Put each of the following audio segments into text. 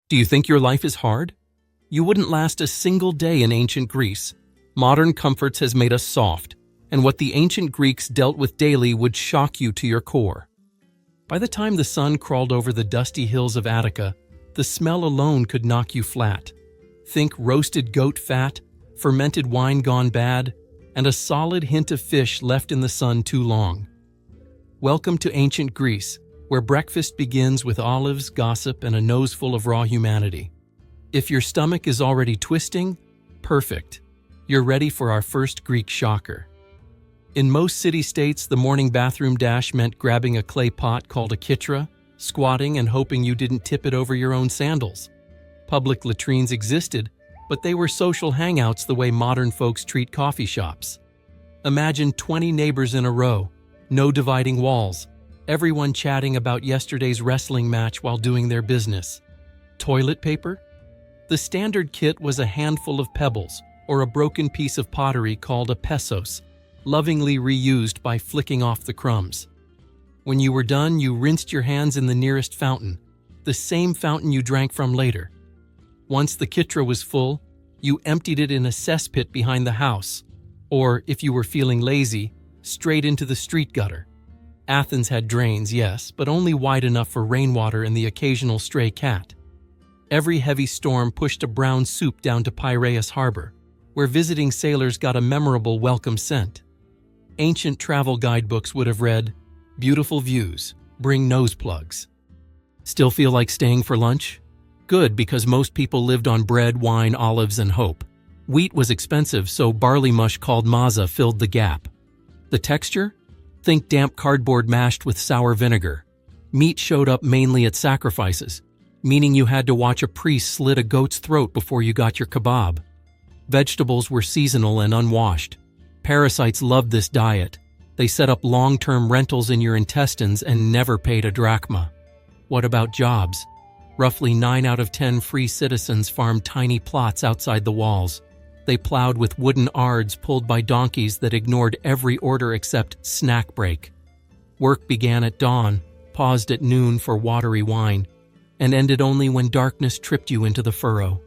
Do you think your life is hard? You wouldn't last a single day in ancient Greece. Modern comforts has made us soft, and what the ancient Greeks dealt with daily would shock you to your core. By the time the sun crawled over the dusty hills of Attica, the smell alone could knock you flat. Think roasted goat fat, fermented wine gone bad, and a solid hint of fish left in the sun too long. Welcome to ancient Greece, where breakfast begins with olives, gossip, and a nose full of raw humanity. If your stomach is already twisting, perfect. You're ready for our first Greek shocker. In most city-states, the morning bathroom dash meant grabbing a clay pot called a kytra, squatting and hoping you didn't tip it over your own sandals. Public latrines existed, but they were social hangouts the way modern folks treat coffee shops. Imagine 20 neighbors in a row, no dividing walls, everyone chatting about yesterday's wrestling match while doing their business. Toilet paper? The standard kit was a handful of pebbles or a broken piece of pottery called a pesos, lovingly reused by flicking off the crumbs. When you were done, you rinsed your hands in the nearest fountain, the same fountain you drank from later. Once the kytra was full, you emptied it in a cesspit behind the house, or, if you were feeling lazy, straight into the street gutter. Athens had drains, yes, but only wide enough for rainwater and the occasional stray cat. Every heavy storm pushed a brown soup down to Piraeus Harbor, where visiting sailors got a memorable welcome scent. Ancient travel guidebooks would have read, "Beautiful views, bring nose plugs." Still feel like staying for lunch? Good, because most people lived on bread, wine, olives, and hope. Wheat was expensive, so barley mush called maza filled the gap. The texture? Think damp cardboard mashed with sour vinegar. Meat showed up mainly at sacrifices, meaning you had to watch a priest slit a goat's throat before you got your kebab. Vegetables were seasonal and unwashed. Parasites loved this diet. They set up long-term rentals in your intestines and never paid a drachma. What about jobs? Roughly 9 out of 10 free citizens farmed tiny plots outside the walls. They plowed with wooden ards pulled by donkeys that ignored every order except snack break. Work began at dawn, paused at noon for watery wine, and ended only when darkness tripped you into the furrow.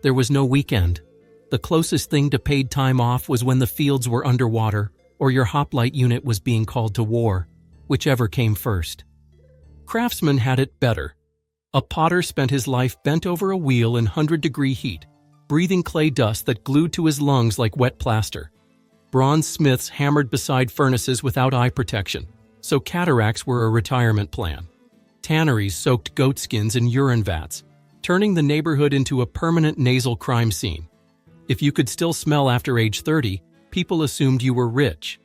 There was no weekend. The closest thing to paid time off was when the fields were underwater or your hoplite unit was being called to war, whichever came first. Craftsmen had it better. A potter spent his life bent over a wheel in 100-degree heat, breathing clay dust that glued to his lungs like wet plaster. Bronze smiths hammered beside furnaces without eye protection, so cataracts were a retirement plan. Tanneries soaked goatskins in urine vats, turning the neighborhood into a permanent nasal crime scene. If you could still smell after age 30, people assumed you were rich.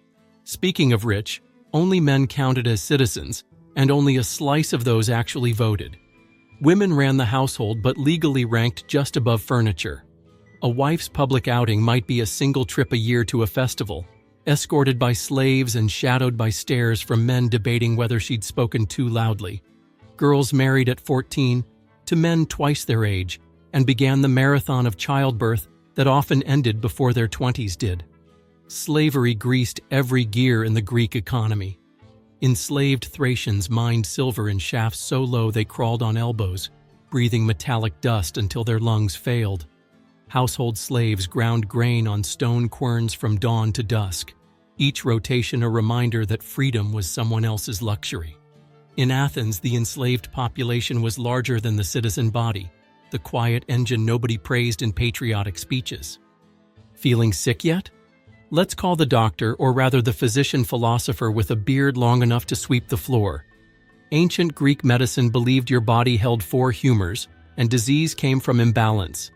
Speaking of rich, only men counted as citizens, and only a slice of those actually voted. Women ran the household but legally ranked just above furniture. A wife's public outing might be a single trip a year to a festival, escorted by slaves and shadowed by stares from men debating whether she'd spoken too loudly. Girls married at 14 to men twice their age and began the marathon of childbirth that often ended before their 20s did. Slavery greased every gear in the Greek economy. Enslaved Thracians mined silver in shafts so low they crawled on elbows, breathing metallic dust until their lungs failed. Household slaves ground grain on stone querns from dawn to dusk, each rotation a reminder that freedom was someone else's luxury. In Athens, the enslaved population was larger than the citizen body, the quiet engine nobody praised in patriotic speeches. Feeling sick yet? Let's call the doctor, or rather the physician-philosopher with a beard long enough to sweep the floor. Ancient Greek medicine believed your body held 4 humors, and disease came from imbalance.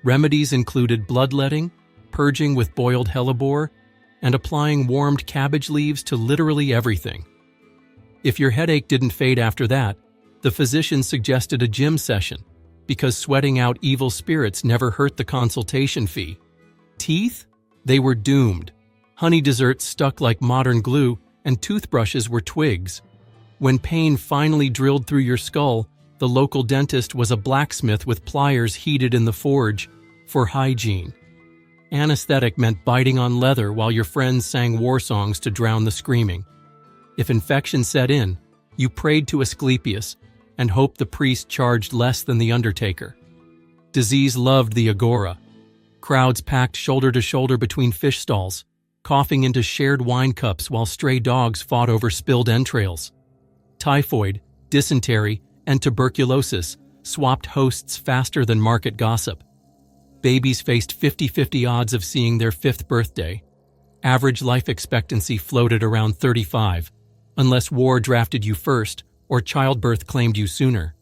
Remedies included bloodletting, purging with boiled hellebore, and applying warmed cabbage leaves to literally everything. If your headache didn't fade after that, the physician suggested a gym session, because sweating out evil spirits never hurt the consultation fee. Teeth? They were doomed. Honey desserts stuck like modern glue, and toothbrushes were twigs. When pain finally drilled through your skull, the local dentist was a blacksmith with pliers heated in the forge for hygiene. Anesthetic meant biting on leather while your friends sang war songs to drown the screaming. If infection set in, you prayed to Asclepius, and hoped the priest charged less than the undertaker. Disease loved the agora. Crowds packed shoulder to shoulder between fish stalls, coughing into shared wine cups while stray dogs fought over spilled entrails. Typhoid, dysentery, and tuberculosis swapped hosts faster than market gossip. Babies faced 50-50 odds of seeing their 5th birthday. Average life expectancy floated around 35, unless war drafted you first or childbirth claimed you sooner.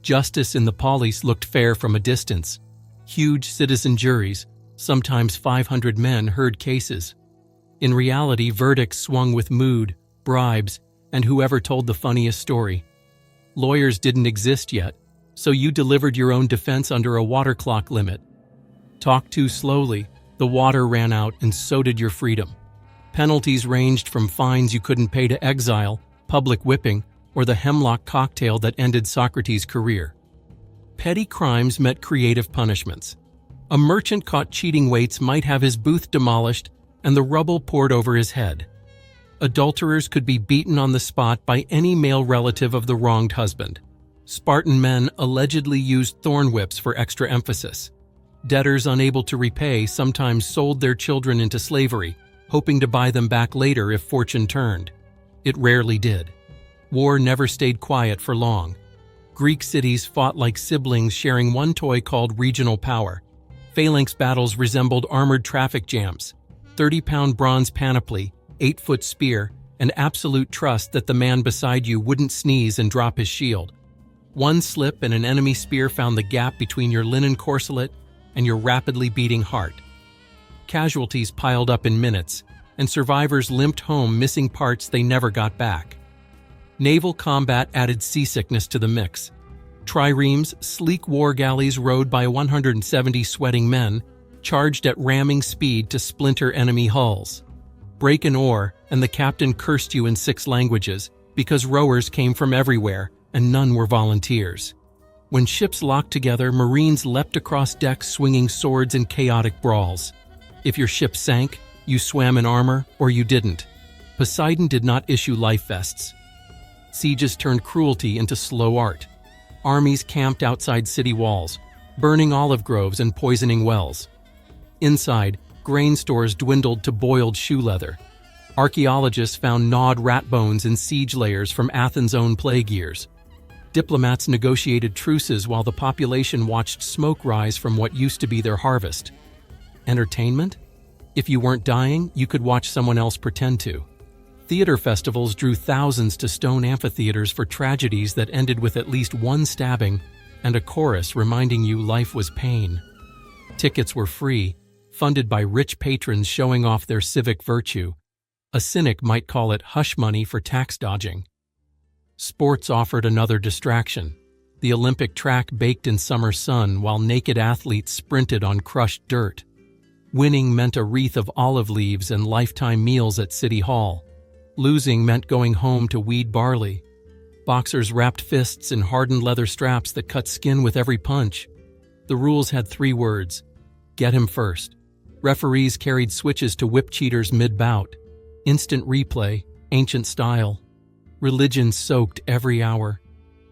Justice in the polis looked fair from a distance. Huge citizen juries, sometimes 500 men, heard cases. In reality, verdicts swung with mood, bribes, and whoever told the funniest story. Lawyers didn't exist yet, so you delivered your own defense under a water clock limit. Talk too slowly, the water ran out, and so did your freedom. Penalties ranged from fines you couldn't pay to exile, public whipping, or the hemlock cocktail that ended Socrates' career. Petty crimes met creative punishments. A merchant caught cheating weights might have his booth demolished and the rubble poured over his head. Adulterers could be beaten on the spot by any male relative of the wronged husband. Spartan men allegedly used thorn whips for extra emphasis. Debtors unable to repay sometimes sold their children into slavery, hoping to buy them back later if fortune turned. It rarely did. War never stayed quiet for long. Greek cities fought like siblings sharing one toy called regional power. Phalanx battles resembled armored traffic jams. 30-pound bronze panoply, 8-foot spear, and absolute trust that the man beside you wouldn't sneeze and drop his shield. One slip and an enemy spear found the gap between your linen corselet and your rapidly beating heart. Casualties piled up in minutes, and survivors limped home missing parts they never got back. Naval combat added seasickness to the mix. Triremes, sleek war galleys rowed by 170 sweating men, charged at ramming speed to splinter enemy hulls. Break an oar, and the captain cursed you in 6 languages, because rowers came from everywhere, and none were volunteers. When ships locked together, Marines leapt across decks swinging swords in chaotic brawls. If your ship sank, you swam in armor, or you didn't. Poseidon did not issue life vests. Sieges turned cruelty into slow art. Armies camped outside city walls, burning olive groves and poisoning wells. Inside, grain stores dwindled to boiled shoe leather. Archaeologists found gnawed rat bones in siege layers from Athens' own plague years. Diplomats negotiated truces while the population watched smoke rise from what used to be their harvest. Entertainment? If you weren't dying, you could watch someone else pretend to. Theater festivals drew thousands to stone amphitheaters for tragedies that ended with at least one stabbing and a chorus reminding you life was pain. Tickets were free, funded by rich patrons showing off their civic virtue. A cynic might call it hush money for tax dodging. Sports offered another distraction. The Olympic track baked in summer sun while naked athletes sprinted on crushed dirt. Winning meant a wreath of olive leaves and lifetime meals at City Hall. Losing meant going home to weed barley. Boxers wrapped fists in hardened leather straps that cut skin with every punch. The rules had 3 words: get him first. Referees carried switches to whip cheaters mid-bout. Instant replay, ancient style. Religion soaked every hour.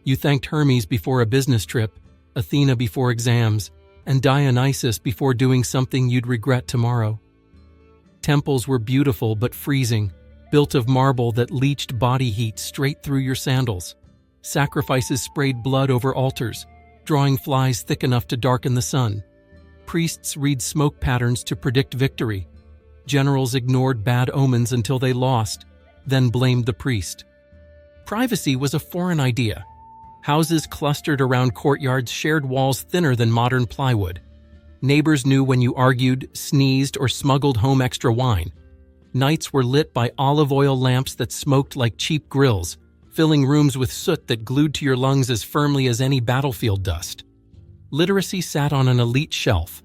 You thanked Hermes before a business trip, Athena before exams, and Dionysus before doing something you'd regret tomorrow. Temples were beautiful but freezing, built of marble that leached body heat straight through your sandals. Sacrifices sprayed blood over altars, drawing flies thick enough to darken the sun. Priests read smoke patterns to predict victory. Generals ignored bad omens until they lost, then blamed the priest. Privacy was a foreign idea. Houses clustered around courtyards shared walls thinner than modern plywood. Neighbors knew when you argued, sneezed, or smuggled home extra wine. Nights were lit by olive oil lamps that smoked like cheap grills, filling rooms with soot that glued to your lungs as firmly as any battlefield dust. Literacy sat on an elite shelf.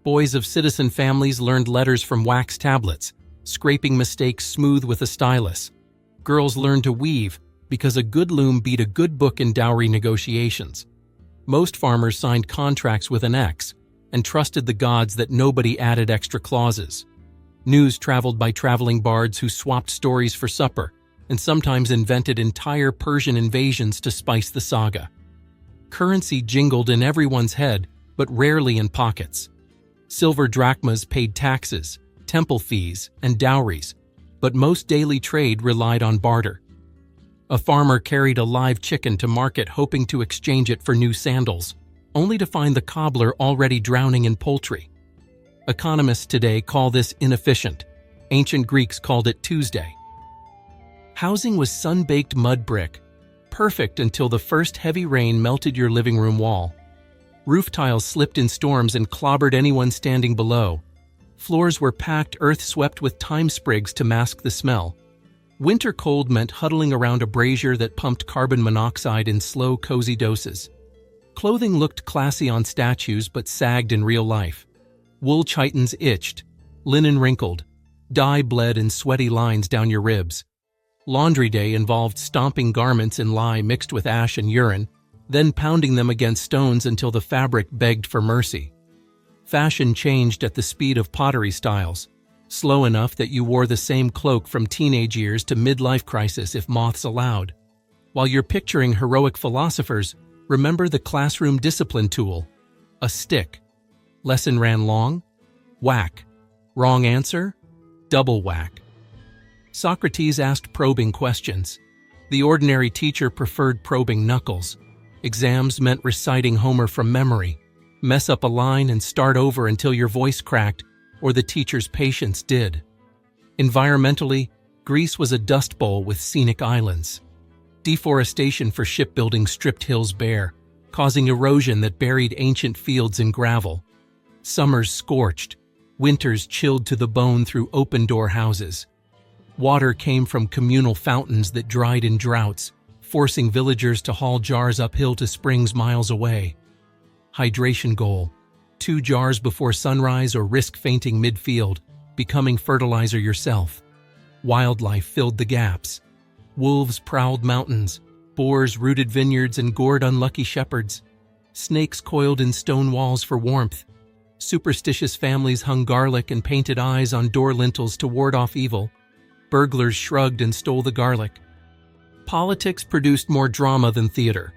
Boys of citizen families learned letters from wax tablets, scraping mistakes smooth with a stylus. Girls learned to weave, because a good loom beat a good book in dowry negotiations. Most farmers signed contracts with an X and trusted the gods that nobody added extra clauses. News traveled by traveling bards who swapped stories for supper, and sometimes invented entire Persian invasions to spice the saga. Currency jingled in everyone's head, but rarely in pockets. Silver drachmas paid taxes, temple fees, and dowries, but most daily trade relied on barter. A farmer carried a live chicken to market hoping to exchange it for new sandals, only to find the cobbler already drowning in poultry. Economists today call this inefficient. Ancient Greeks called it Tuesday. Housing was sun-baked mud brick, perfect until the first heavy rain melted your living room wall. Roof tiles slipped in storms and clobbered anyone standing below. Floors were packed earth swept with thyme sprigs to mask the smell. Winter cold meant huddling around a brazier that pumped carbon monoxide in slow, cozy doses. Clothing looked classy on statues but sagged in real life. Wool chitons itched, linen wrinkled, dye bled in sweaty lines down your ribs. Laundry day involved stomping garments in lye mixed with ash and urine, then pounding them against stones until the fabric begged for mercy. Fashion changed at the speed of pottery styles, slow enough that you wore the same cloak from teenage years to midlife crisis if moths allowed. While you're picturing heroic philosophers, remember the classroom discipline tool: a stick. Lesson ran long? Whack. Wrong answer? Double whack. Socrates asked probing questions. The ordinary teacher preferred probing knuckles. Exams meant reciting Homer from memory. Mess up a line and start over until your voice cracked or the teacher's patience did. Environmentally, Greece was a dust bowl with scenic islands. Deforestation for shipbuilding stripped hills bare, causing erosion that buried ancient fields in gravel. Summers scorched, winters chilled to the bone through open-door houses. Water came from communal fountains that dried in droughts, forcing villagers to haul jars uphill to springs miles away. Hydration goal: 2 jars before sunrise or risk fainting midfield, becoming fertilizer yourself. Wildlife filled the gaps. Wolves prowled mountains, boars rooted vineyards and gored unlucky shepherds. Snakes coiled in stone walls for warmth. Superstitious families hung garlic and painted eyes on door lintels to ward off evil. Burglars shrugged and stole the garlic. Politics produced more drama than theater.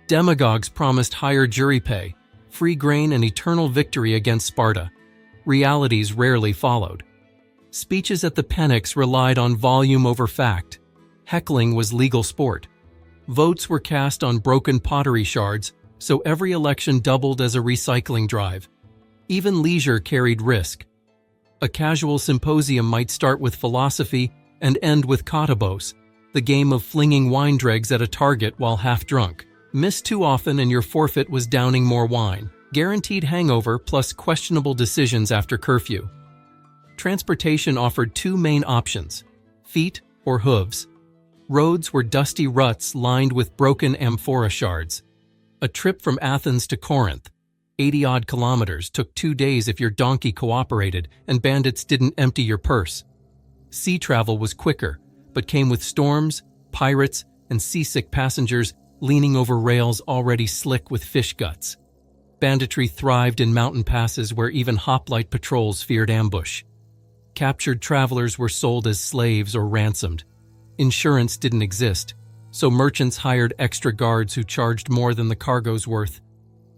Demagogues promised higher jury pay, free grain, and eternal victory against Sparta. Realities rarely followed. Speeches at the Pnyx relied on volume over fact. Heckling was legal sport. Votes were cast on broken pottery shards, so every election doubled as a recycling drive. Even leisure carried risk. A casual symposium might start with philosophy and end with katabos, the game of flinging wine dregs at a target while half drunk. Miss too often and your forfeit was downing more wine. Guaranteed hangover plus questionable decisions after curfew. Transportation offered 2 main options: feet or hooves. Roads were dusty ruts lined with broken amphora shards. A trip from Athens to Corinth, 80-odd kilometers, took 2 days if your donkey cooperated and bandits didn't empty your purse. Sea travel was quicker, but came with storms, pirates, and seasick passengers leaning over rails already slick with fish guts. Banditry thrived in mountain passes where even hoplite patrols feared ambush. Captured travelers were sold as slaves or ransomed. Insurance didn't exist, so merchants hired extra guards who charged more than the cargo's worth.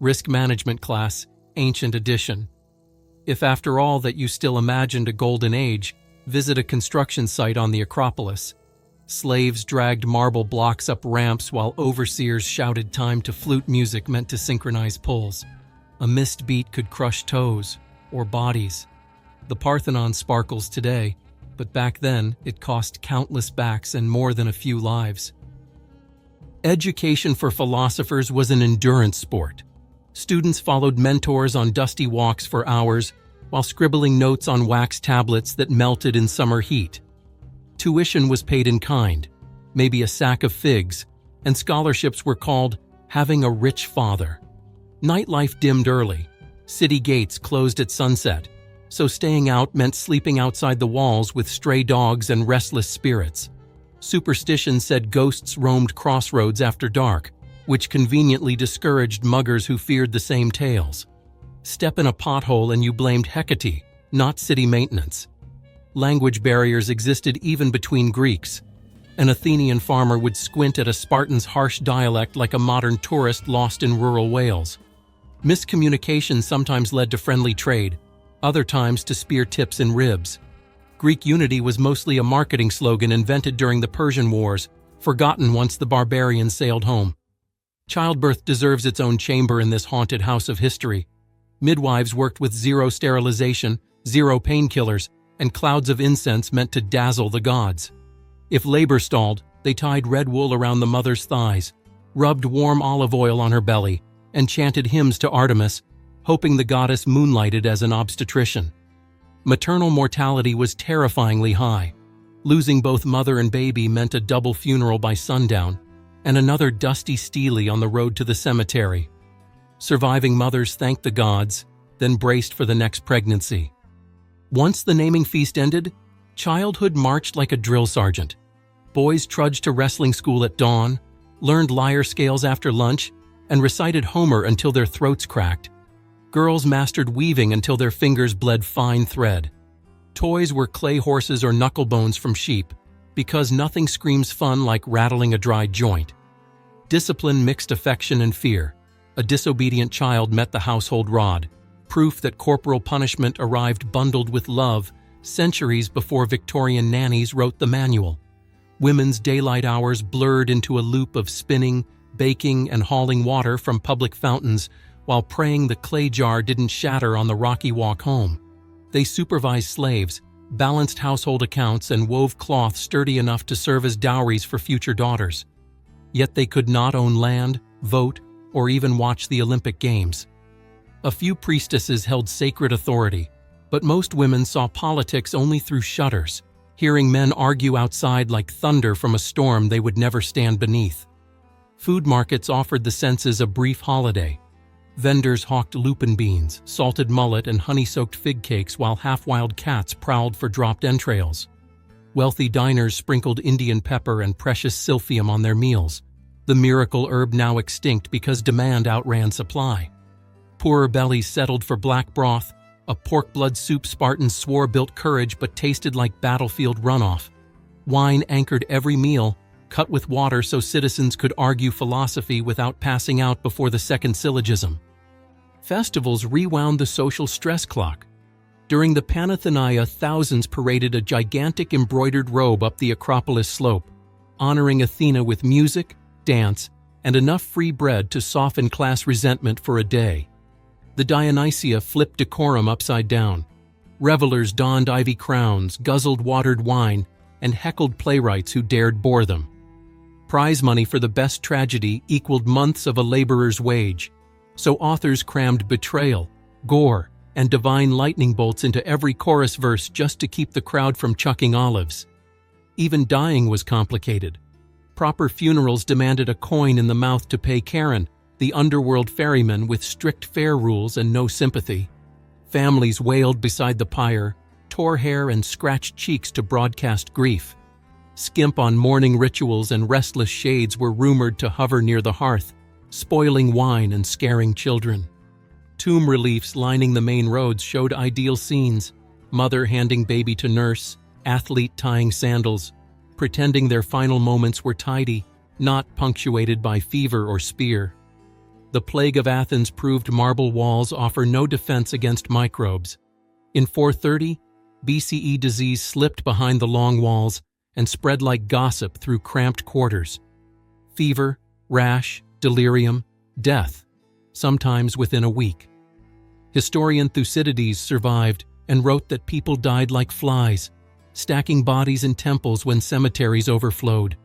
Risk management class, ancient edition. If after all that you still imagined a golden age, visit a construction site on the Acropolis. Slaves dragged marble blocks up ramps while overseers shouted time to flute music meant to synchronize pulls. A missed beat could crush toes or bodies. The Parthenon sparkles today, but back then it cost countless backs and more than a few lives. Education for philosophers was an endurance sport. Students followed mentors on dusty walks for hours while scribbling notes on wax tablets that melted in summer heat. Tuition was paid in kind, maybe a sack of figs, and scholarships were called having a rich father. Nightlife dimmed early. City gates closed at sunset, so staying out meant sleeping outside the walls with stray dogs and restless spirits. Superstition said ghosts roamed crossroads after dark, which conveniently discouraged muggers who feared the same tales. Step in a pothole and you blamed Hecate, not city maintenance. Language barriers existed even between Greeks. An Athenian farmer would squint at a Spartan's harsh dialect like a modern tourist lost in rural Wales. Miscommunication sometimes led to friendly trade, other times to spear tips and ribs. Greek unity was mostly a marketing slogan invented during the Persian Wars, forgotten once the barbarians sailed home. Childbirth deserves its own chamber in this haunted house of history. Midwives worked with zero sterilization, zero painkillers, and clouds of incense meant to dazzle the gods. If labor stalled, they tied red wool around the mother's thighs, rubbed warm olive oil on her belly, and chanted hymns to Artemis, hoping the goddess moonlighted as an obstetrician. Maternal mortality was terrifyingly high. Losing both mother and baby meant a double funeral by sundown, and another dusty stele on the road to the cemetery. Surviving mothers thanked the gods, then braced for the next pregnancy. Once the naming feast ended, childhood marched like a drill sergeant. Boys trudged to wrestling school at dawn, learned lyre scales after lunch, and recited Homer until their throats cracked. Girls mastered weaving until their fingers bled fine thread. Toys were clay horses or knucklebones from sheep, because nothing screams fun like rattling a dry joint. Discipline mixed affection and fear. A disobedient child met the household rod, proof that corporal punishment arrived bundled with love centuries before Victorian nannies wrote the manual. Women's daylight hours blurred into a loop of spinning, baking, and hauling water from public fountains while praying the clay jar didn't shatter on the rocky walk home. They supervised slaves, balanced household accounts, and wove cloth sturdy enough to serve as dowries for future daughters. Yet they could not own land, vote, or even watch the Olympic Games. A few priestesses held sacred authority, but most women saw politics only through shutters, hearing men argue outside like thunder from a storm they would never stand beneath. Food markets offered the senses a brief holiday. Vendors hawked lupin beans, salted mullet, and honey-soaked fig cakes while half-wild cats prowled for dropped entrails. Wealthy diners sprinkled Indian pepper and precious silphium on their meals, the miracle herb now extinct because demand outran supply. Poorer bellies settled for black broth, a pork blood soup Spartans swore built courage but tasted like battlefield runoff. Wine anchored every meal, cut with water so citizens could argue philosophy without passing out before the second syllogism. Festivals rewound the social stress clock. During the Panathenaea, thousands paraded a gigantic embroidered robe up the Acropolis slope, honoring Athena with music, dance, and enough free bread to soften class resentment for a day. The Dionysia flipped decorum upside down. Revelers donned ivy crowns, guzzled watered wine, and heckled playwrights who dared bore them. Prize money for the best tragedy equaled months of a laborer's wage, so authors crammed betrayal, gore, and divine lightning bolts into every chorus verse just to keep the crowd from chucking olives. Even dying was complicated. Proper funerals demanded a coin in the mouth to pay Charon, the underworld ferryman with strict fare rules and no sympathy. Families wailed beside the pyre, tore hair and scratched cheeks to broadcast grief. Skimp on mourning rituals and restless shades were rumored to hover near the hearth, spoiling wine and scaring children. Tomb reliefs lining the main roads showed ideal scenes: mother handing baby to nurse, athlete tying sandals, pretending their final moments were tidy, not punctuated by fever or spear. The plague of Athens proved marble walls offer no defense against microbes. In 430, BCE disease slipped behind the long walls and spread like gossip through cramped quarters. Fever, rash, delirium, death, sometimes within a week. Historian Thucydides survived and wrote that people died like flies, stacking bodies in temples when cemeteries overflowed.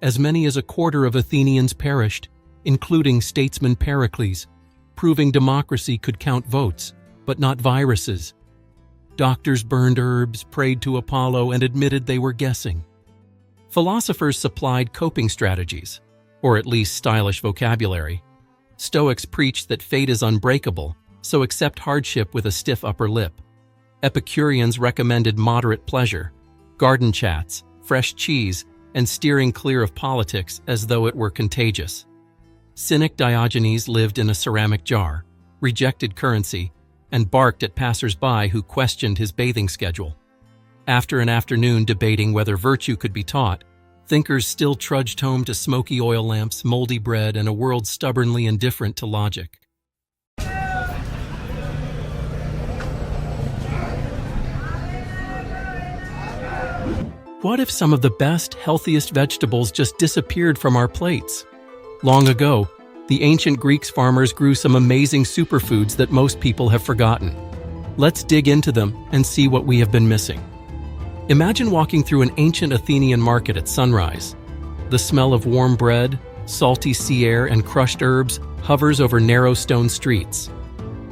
As many as a quarter of Athenians perished, including statesman Pericles, proving democracy could count votes, but not viruses. Doctors burned herbs, prayed to Apollo, and admitted they were guessing. Philosophers supplied coping strategies, or at least stylish vocabulary. Stoics preached that fate is unbreakable, so accept hardship with a stiff upper lip. Epicureans recommended moderate pleasure, garden chats, fresh cheese, and steering clear of politics as though it were contagious. Cynic Diogenes lived in a ceramic jar, rejected currency, and barked at passers-by who questioned his bathing schedule. After an afternoon debating whether virtue could be taught, Thinkers still trudged home to smoky oil lamps, moldy bread, and a world stubbornly indifferent to logic. What if some of the best, healthiest vegetables just disappeared from our plates? Long ago, the ancient Greek farmers grew some amazing superfoods that most people have forgotten. Let's dig into them and see what we have been missing. Imagine walking through an ancient Athenian market at sunrise. The smell of warm bread, salty sea air, and crushed herbs hovers over narrow stone streets.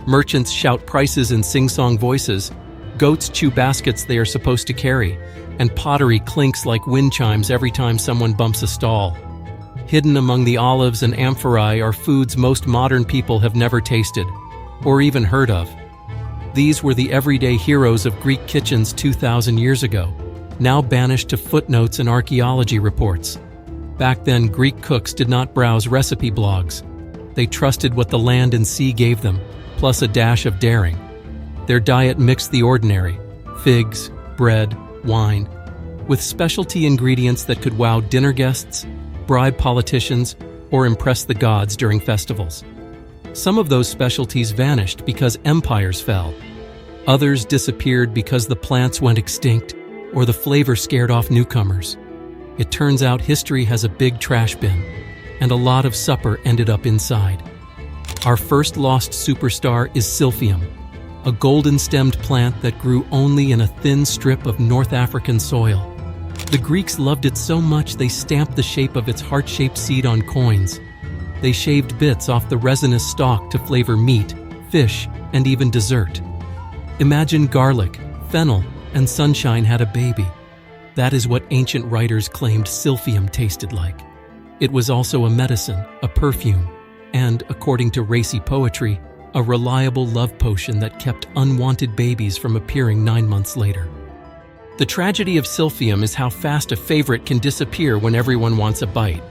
Merchants shout prices in sing-song voices, goats chew baskets they are supposed to carry, and pottery clinks like wind chimes every time someone bumps a stall. Hidden among the olives and amphorae are foods most modern people have never tasted, or even heard of. These were the everyday heroes of Greek kitchens 2,000 years ago, now banished to footnotes and archaeology reports. Back then, Greek cooks did not browse recipe blogs. They trusted what the land and sea gave them, plus a dash of daring. Their diet mixed the ordinary: figs, bread, wine, with specialty ingredients that could wow dinner guests, bribe politicians, or impress the gods during festivals. Some of those specialties vanished because empires fell. Others disappeared because the plants went extinct or the flavor scared off newcomers. It turns out history has a big trash bin, and a lot of supper ended up inside. Our first lost superstar is silphium, a golden-stemmed plant that grew only in a thin strip of North African soil. The Greeks loved it so much they stamped the shape of its heart-shaped seed on coins. They shaved bits off the resinous stalk to flavor meat, fish, and even dessert. Imagine garlic, fennel, and sunshine had a baby. That is what ancient writers claimed silphium tasted like. It was also a medicine, a perfume, and, according to racy poetry, a reliable love potion that kept unwanted babies from appearing 9 months later. The tragedy of silphium is how fast a favorite can disappear when everyone wants a bite.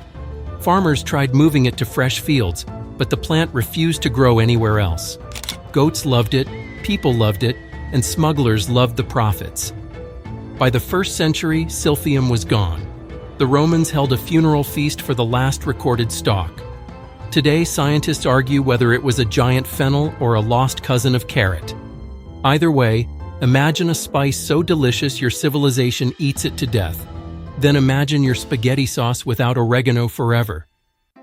Farmers tried moving it to fresh fields, but the plant refused to grow anywhere else. Goats loved it, people loved it, and smugglers loved the profits. By the 1st century, silphium was gone. The Romans held a funeral feast for the last recorded stalk. Today, scientists argue whether it was a giant fennel or a lost cousin of carrot. Either way, imagine a spice so delicious your civilization eats it to death. Then imagine your spaghetti sauce without oregano forever.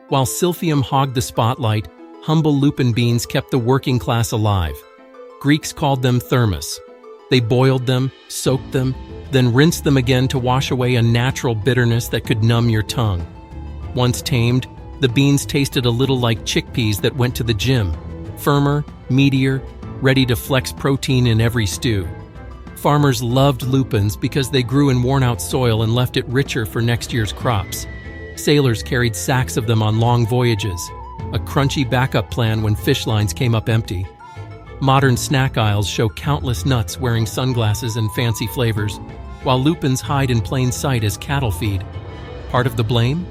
While silphium hogged the spotlight, humble lupin beans kept the working class alive. Greeks called them thermos. They boiled them, soaked them, then rinsed them again to wash away a natural bitterness that could numb your tongue. Once tamed, the beans tasted a little like chickpeas that went to the gym, firmer, meatier, ready to flex protein in every stew. Farmers loved lupins because they grew in worn-out soil and left it richer for next year's crops. Sailors carried sacks of them on long voyages, a crunchy backup plan when fish lines came up empty. Modern snack aisles show countless nuts wearing sunglasses and fancy flavors, while lupins hide in plain sight as cattle feed. Part of the blame?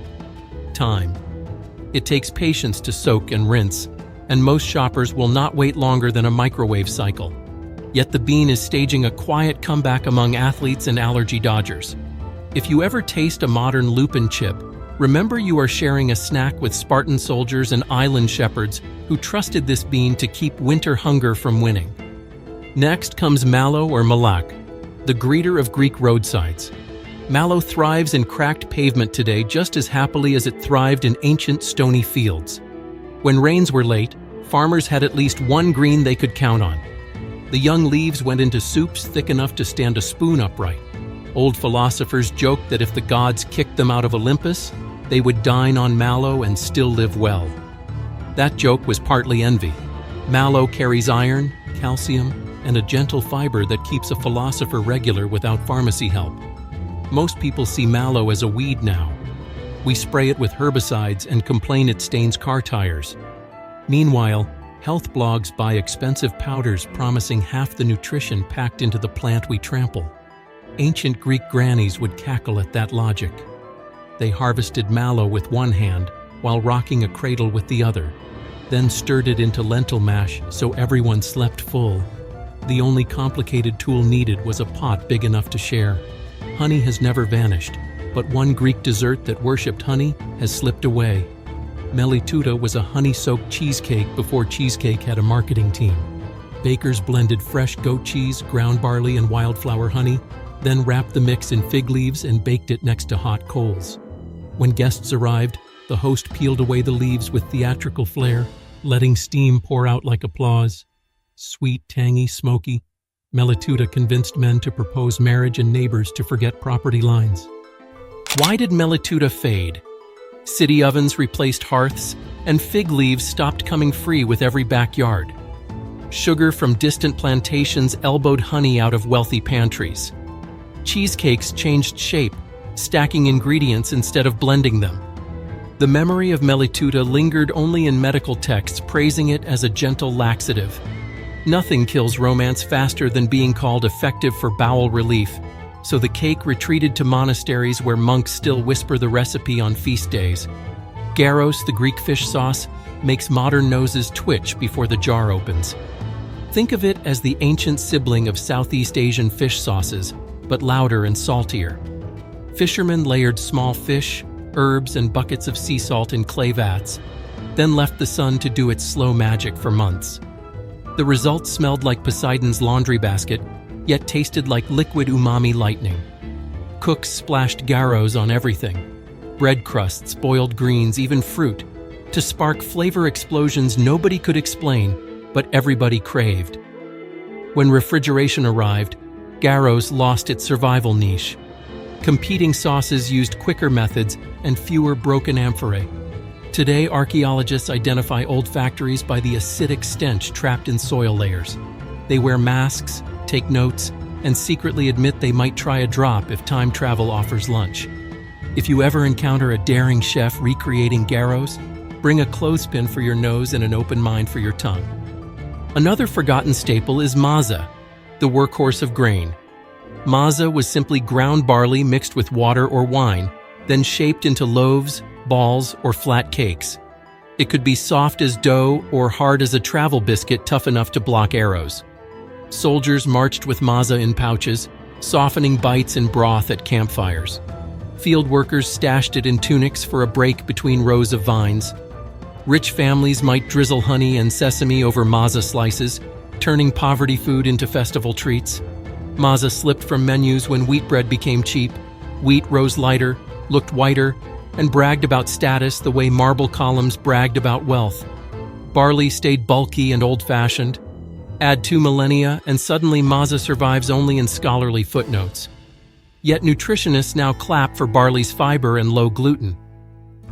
Time. It takes patience to soak and rinse, and most shoppers will not wait longer than a microwave cycle. Yet the bean is staging a quiet comeback among athletes and allergy dodgers. If you ever taste a modern lupin chip, remember you are sharing a snack with Spartan soldiers and island shepherds who trusted this bean to keep winter hunger from winning. Next comes mallow or malak, the greeter of Greek roadsides. Mallow thrives in cracked pavement today just as happily as it thrived in ancient stony fields. When rains were late, farmers had at least one green they could count on. The young leaves went into soups thick enough to stand a spoon upright. Old philosophers joked that if the gods kicked them out of Olympus, they would dine on mallow and still live well. That joke was partly envy. Mallow carries iron, calcium, and a gentle fiber that keeps a philosopher regular without pharmacy help. Most people see mallow as a weed now. We spray it with herbicides and complain it stains car tires. Meanwhile, health blogs buy expensive powders promising half the nutrition packed into the plant we trample. Ancient Greek grannies would cackle at that logic. They harvested mallow with one hand while rocking a cradle with the other, then stirred it into lentil mash so everyone slept full. The only complicated tool needed was a pot big enough to share. Honey has never vanished, But one Greek dessert that worshipped honey has slipped away. Melituta was a honey-soaked cheesecake before cheesecake had a marketing team. Bakers blended fresh goat cheese, ground barley, and wildflower honey, then wrapped the mix in fig leaves and baked it next to hot coals. When guests arrived, the host peeled away the leaves with theatrical flair, letting steam pour out like applause. Sweet, tangy, smoky, Melituta convinced men to propose marriage and neighbors to forget property lines. Why did Melituta fade? City ovens replaced hearths, and fig leaves stopped coming free with every backyard. Sugar from distant plantations elbowed honey out of wealthy pantries. Cheesecakes changed shape, stacking ingredients instead of blending them. The memory of Melituta lingered only in medical texts, praising it as a gentle laxative. Nothing kills romance faster than being called effective for bowel relief, so the cake retreated to monasteries where monks still whisper the recipe on feast days. Gyros, the Greek fish sauce, makes modern noses twitch before the jar opens. Think of it as the ancient sibling of Southeast Asian fish sauces, but louder and saltier. Fishermen layered small fish, herbs, and buckets of sea salt in clay vats, then left the sun to do its slow magic for months. The result smelled like Poseidon's laundry basket, yet tasted like liquid umami lightning. Cooks splashed gyros on everything. Bread crusts, boiled greens, even fruit, to spark flavor explosions nobody could explain, but everybody craved. When refrigeration arrived, gyros lost its survival niche. Competing sauces used quicker methods and fewer broken amphorae. Today, archaeologists identify old factories by the acidic stench trapped in soil layers. They wear masks, take notes, and secretly admit they might try a drop if time travel offers lunch. If you ever encounter a daring chef recreating gyros, bring a clothespin for your nose and an open mind for your tongue. Another forgotten staple is maza, the workhorse of grain. Maza was simply ground barley mixed with water or wine, then shaped into loaves, balls, or flat cakes. It could be soft as dough or hard as a travel biscuit tough enough to block arrows. Soldiers marched with maza in pouches, softening bites in broth at campfires. Field workers stashed it in tunics for a break between rows of vines. Rich families might drizzle honey and sesame over maza slices, turning poverty food into festival treats. Maza slipped from menus when wheat bread became cheap. Wheat rose lighter, looked whiter, and bragged about status the way marble columns bragged about wealth. Barley stayed bulky and old-fashioned. Add 2 millennia, and suddenly maza survives only in scholarly footnotes. Yet nutritionists now clap for barley's fiber and low gluten.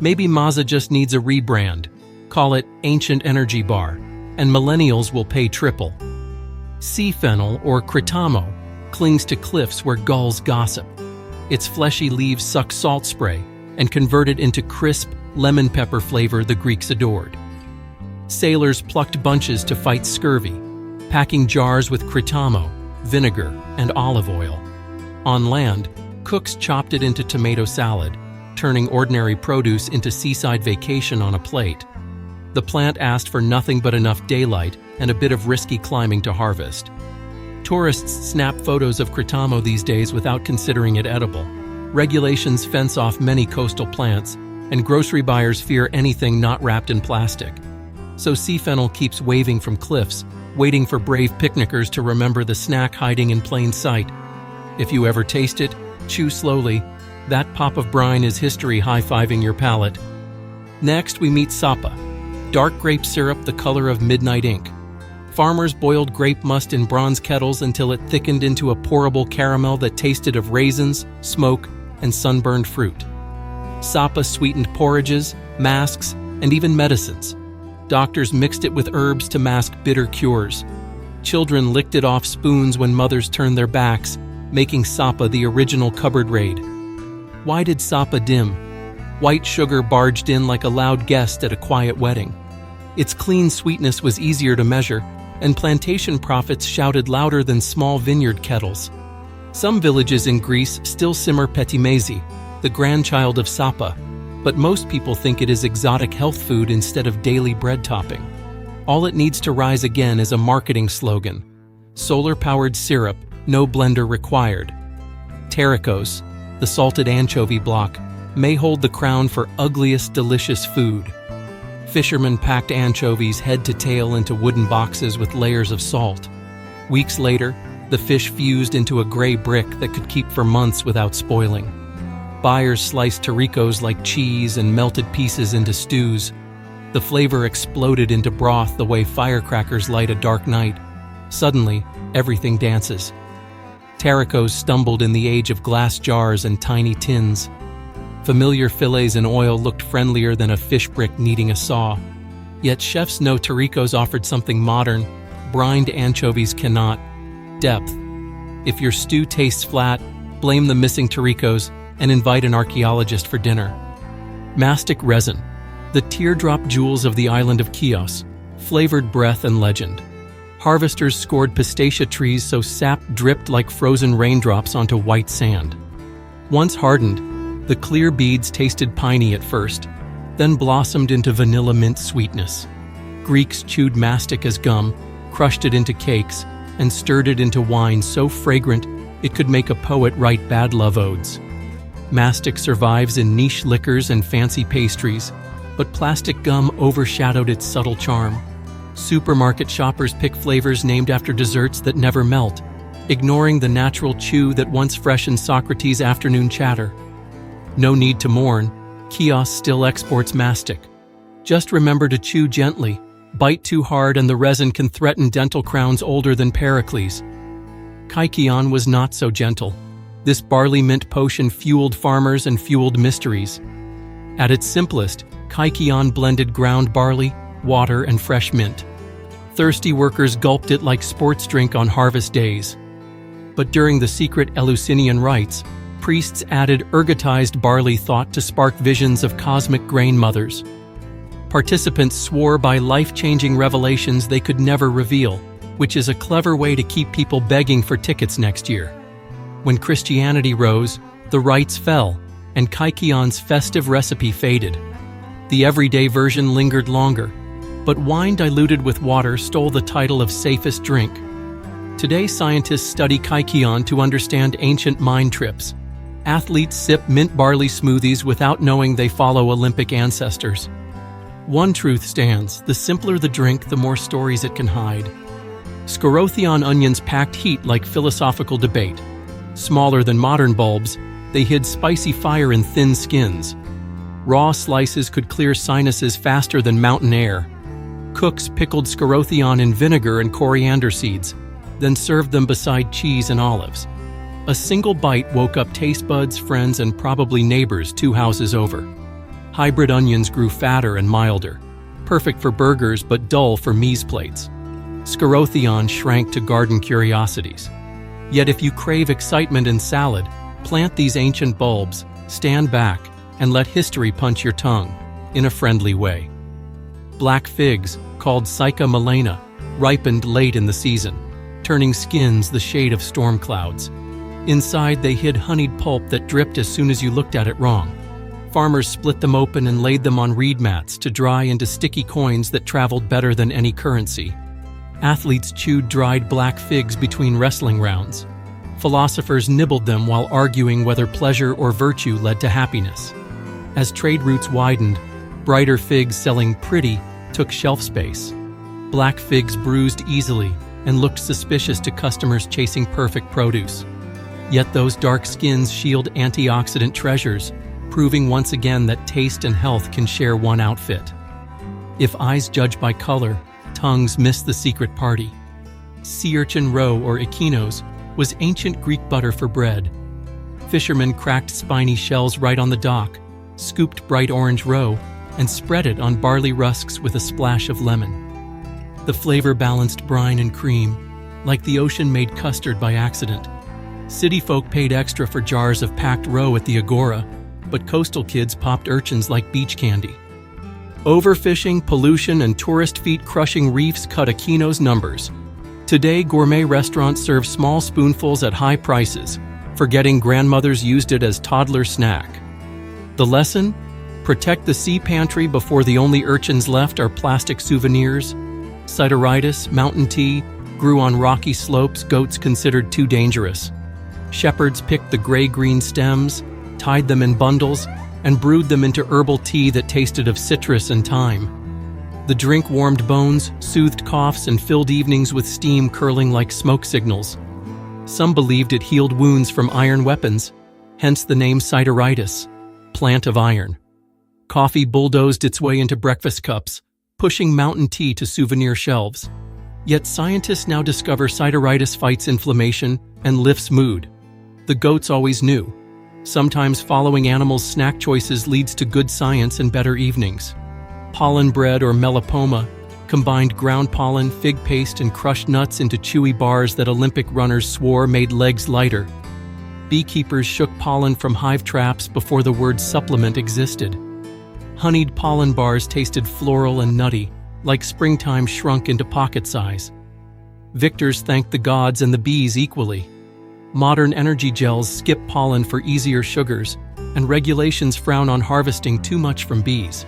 Maybe maza just needs a rebrand. Call it Ancient Energy Bar, and millennials will pay triple. Sea fennel, or critamo, clings to cliffs where gulls gossip. Its fleshy leaves suck salt spray and convert it into crisp, lemon pepper flavor the Greeks adored. Sailors plucked bunches to fight scurvy, packing jars with critamo, vinegar, and olive oil. On land, cooks chopped it into tomato salad, turning ordinary produce into seaside vacation on a plate. The plant asked for nothing but enough daylight and a bit of risky climbing to harvest. Tourists snap photos of critamo these days without considering it edible. Regulations fence off many coastal plants, and grocery buyers fear anything not wrapped in plastic. So sea fennel keeps waving from cliffs, waiting for brave picnickers to remember the snack hiding in plain sight. If you ever taste it, chew slowly. That pop of brine is history high-fiving your palate. Next, we meet sapa, dark grape syrup the color of midnight ink. Farmers boiled grape must in bronze kettles until it thickened into a pourable caramel that tasted of raisins, smoke, and sunburned fruit. Sapa sweetened porridges, masks, and even medicines. Doctors mixed it with herbs to mask bitter cures. Children licked it off spoons when mothers turned their backs, making sapa the original cupboard raid. Why did sapa dim? White sugar barged in like a loud guest at a quiet wedding. Its clean sweetness was easier to measure, and plantation prophets shouted louder than small vineyard kettles. Some villages in Greece still simmer petimezi, the grandchild of sapa, but most people think it is exotic health food instead of daily bread topping. All it needs to rise again is a marketing slogan: solar-powered syrup, no blender required. Pterikos, the salted anchovy block, may hold the crown for ugliest delicious food. Fishermen packed anchovies head to tail into wooden boxes with layers of salt. Weeks later, the fish fused into a gray brick that could keep for months without spoiling. Buyers sliced Toricos like cheese and melted pieces into stews. The flavor exploded into broth the way firecrackers light a dark night. Suddenly, everything dances. Taricos stumbled in the age of glass jars and tiny tins. Familiar fillets in oil looked friendlier than a fish brick needing a saw. Yet chefs know Taricos offered something modern. Brined anchovies cannot. Depth. If your stew tastes flat, blame the missing Taricos and invite an archaeologist for dinner. Mastic resin. The teardrop jewels of the island of Chios. Flavored breath and legend. Harvesters scored pistacia trees so sap dripped like frozen raindrops onto white sand. Once hardened, the clear beads tasted piney at first, then blossomed into vanilla mint sweetness. Greeks chewed mastic as gum, crushed it into cakes, and stirred it into wine so fragrant it could make a poet write bad love odes. Mastic survives in niche liquors and fancy pastries, but plastic gum overshadowed its subtle charm. Supermarket shoppers pick flavors named after desserts that never melt, ignoring the natural chew that once freshened Socrates' afternoon chatter. No need to mourn, Chios still exports mastic. Just remember to chew gently. Bite too hard and the resin can threaten dental crowns older than Pericles. Kykeon was not so gentle. This barley mint potion fueled farmers and fueled mysteries. At its simplest, Kykeon blended ground barley, water, and fresh mint. Thirsty workers gulped it like sports drink on harvest days. But during the secret Eleusinian rites, priests added ergotized barley thought to spark visions of cosmic grain mothers. Participants swore by life-changing revelations they could never reveal, which is a clever way to keep people begging for tickets next year. When Christianity rose, the rites fell, and Kykeon's festive recipe faded. The everyday version lingered longer, but wine diluted with water stole the title of safest drink. Today, scientists study Kykeon to understand ancient mind trips. Athletes sip mint barley smoothies without knowing they follow Olympic ancestors. One truth stands: the simpler the drink, the more stories it can hide. Scorotheon onions packed heat like philosophical debate. Smaller than modern bulbs, they hid spicy fire in thin skins. Raw slices could clear sinuses faster than mountain air. Cooks pickled Scorotheon in vinegar and coriander seeds, then served them beside cheese and olives. A single bite woke up taste buds, friends, and probably neighbors 2 houses over. Hybrid onions grew fatter and milder, perfect for burgers but dull for mise plates. Scorotheon shrank to garden curiosities. Yet if you crave excitement in salad, plant these ancient bulbs, stand back, and let history punch your tongue, in a friendly way. Black figs, called Psycha melena, ripened late in the season, turning skins the shade of storm clouds. Inside they hid honeyed pulp that dripped as soon as you looked at it wrong. Farmers split them open and laid them on reed mats to dry into sticky coins that traveled better than any currency. Athletes chewed dried black figs between wrestling rounds. Philosophers nibbled them while arguing whether pleasure or virtue led to happiness. As trade routes widened, brighter figs selling pretty took shelf space. Black figs bruised easily and looked suspicious to customers chasing perfect produce. Yet those dark skins shield antioxidant treasures, proving once again that taste and health can share one outfit. If eyes judge by color, tongues miss the secret party. Sea urchin roe, or echinos, was ancient Greek butter for bread. Fishermen cracked spiny shells right on the dock, scooped bright orange roe, and spread it on barley rusks with a splash of lemon. The flavor balanced brine and cream, like the ocean made custard by accident. City folk paid extra for jars of packed roe at the agora, but coastal kids popped urchins like beach candy. Overfishing, pollution, and tourist feet crushing reefs cut echino's numbers. Today, gourmet restaurants serve small spoonfuls at high prices, forgetting grandmothers used it as toddler snack. The lesson? Protect the sea pantry before the only urchins left are plastic souvenirs. Sideritis, mountain tea, grew on rocky slopes goats considered too dangerous. Shepherds picked the gray-green stems, tied them in bundles, and brewed them into herbal tea that tasted of citrus and thyme. The drink warmed bones, soothed coughs, and filled evenings with steam curling like smoke signals. Some believed it healed wounds from iron weapons, hence the name sideritis, plant of iron. Coffee bulldozed its way into breakfast cups, pushing mountain tea to souvenir shelves. Yet scientists now discover sideritis fights inflammation and lifts mood. The goats always knew. Sometimes following animals' snack choices leads to good science and better evenings. Pollen bread or melipoma combined ground pollen, fig paste, and crushed nuts into chewy bars that Olympic runners swore made legs lighter. Beekeepers shook pollen from hive traps before the word supplement existed. Honeyed pollen bars tasted floral and nutty, like springtime shrunk into pocket size. Victors thanked the gods and the bees equally. Modern energy gels skip pollen for easier sugars, and regulations frown on harvesting too much from bees.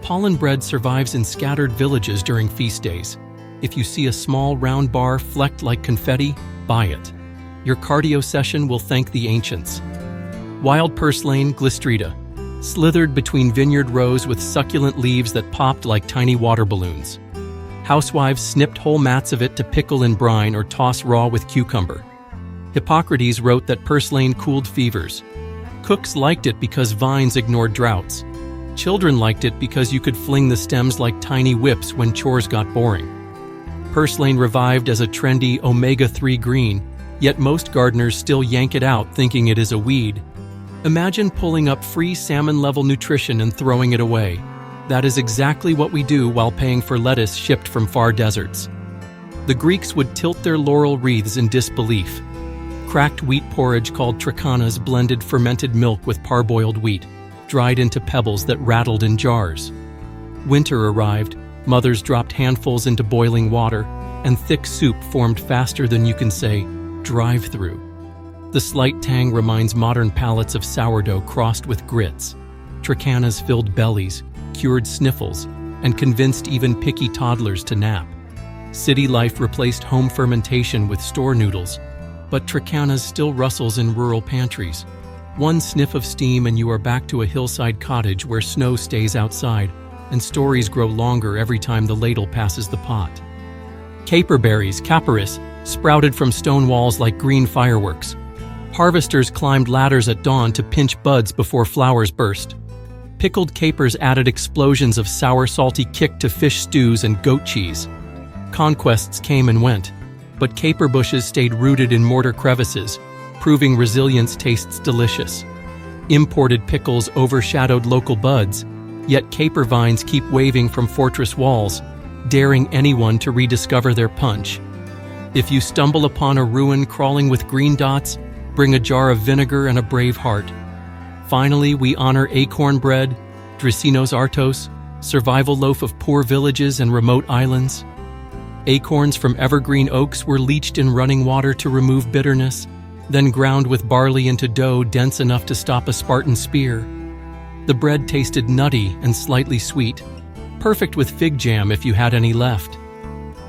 Pollen bread survives in scattered villages during feast days. If you see a small round bar flecked like confetti, buy it. Your cardio session will thank the ancients. Wild purslane glystrida slithered between vineyard rows with succulent leaves that popped like tiny water balloons. Housewives snipped whole mats of it to pickle in brine or toss raw with cucumber. Hippocrates wrote that purslane cooled fevers. Cooks liked it because vines ignored droughts. Children liked it because you could fling the stems like tiny whips when chores got boring. Purslane revived as a trendy omega-3 green, yet most gardeners still yank it out thinking it is a weed. Imagine pulling up free salmon-level nutrition and throwing it away. That is exactly what we do while paying for lettuce shipped from far deserts. The Greeks would tilt their laurel wreaths in disbelief. Cracked wheat porridge called trikanas blended fermented milk with parboiled wheat, dried into pebbles that rattled in jars. Winter arrived, mothers dropped handfuls into boiling water, and thick soup formed faster than you can say, drive-through. The slight tang reminds modern palates of sourdough crossed with grits. Trikanas filled bellies, cured sniffles, and convinced even picky toddlers to nap. City life replaced home fermentation with store noodles, but trikanas still rustles in rural pantries. One sniff of steam and you are back to a hillside cottage where snow stays outside, and stories grow longer every time the ladle passes the pot. Caperberries, capparis, sprouted from stone walls like green fireworks. Harvesters climbed ladders at dawn to pinch buds before flowers burst. Pickled capers added explosions of sour, salty kick to fish stews and goat cheese. Conquests came and went, but caper bushes stayed rooted in mortar crevices, proving resilience tastes delicious. Imported pickles overshadowed local buds, yet caper vines keep waving from fortress walls, daring anyone to rediscover their punch. If you stumble upon a ruin crawling with green dots, bring a jar of vinegar and a brave heart. Finally, we honor acorn bread, Dricinos artos, survival loaf of poor villages and remote islands. Acorns from evergreen oaks were leached in running water to remove bitterness, then ground with barley into dough dense enough to stop a Spartan spear. The bread tasted nutty and slightly sweet, perfect with fig jam if you had any left.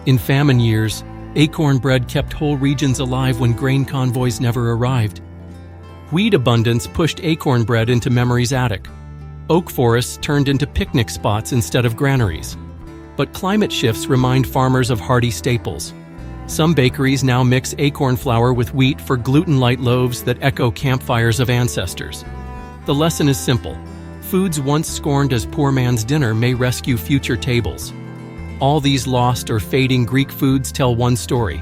In famine years, acorn bread kept whole regions alive when grain convoys never arrived. Wheat abundance pushed acorn bread into memory's attic. Oak forests turned into picnic spots instead of granaries. But climate shifts remind farmers of hearty staples. Some bakeries now mix acorn flour with wheat for gluten-light loaves that echo campfires of ancestors. The lesson is simple. Foods once scorned as poor man's dinner may rescue future tables. All these lost or fading Greek foods tell one story.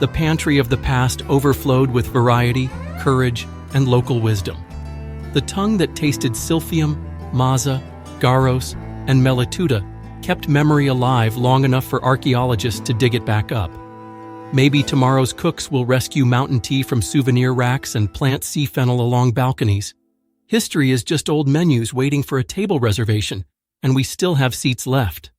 The pantry of the past overflowed with variety, courage, and local wisdom. The tongue that tasted silphium, maza, garos, and melituta kept memory alive long enough for archaeologists to dig it back up. Maybe tomorrow's cooks will rescue mountain tea from souvenir racks and plant sea fennel along balconies. History is just old menus waiting for a table reservation, and we still have seats left.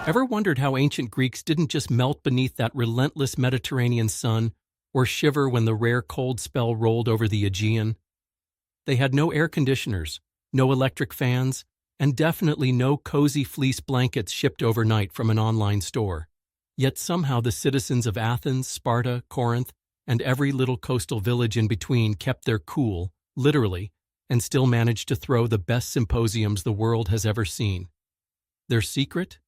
Ever wondered how ancient Greeks didn't just melt beneath that relentless Mediterranean sun or shiver when the rare cold spell rolled over the Aegean? They had no air conditioners, no electric fans, and definitely no cozy fleece blankets shipped overnight from an online store. Yet somehow the citizens of Athens, Sparta, Corinth, and every little coastal village in between kept their cool, literally, and still managed to throw the best symposiums the world has ever seen. Their secret?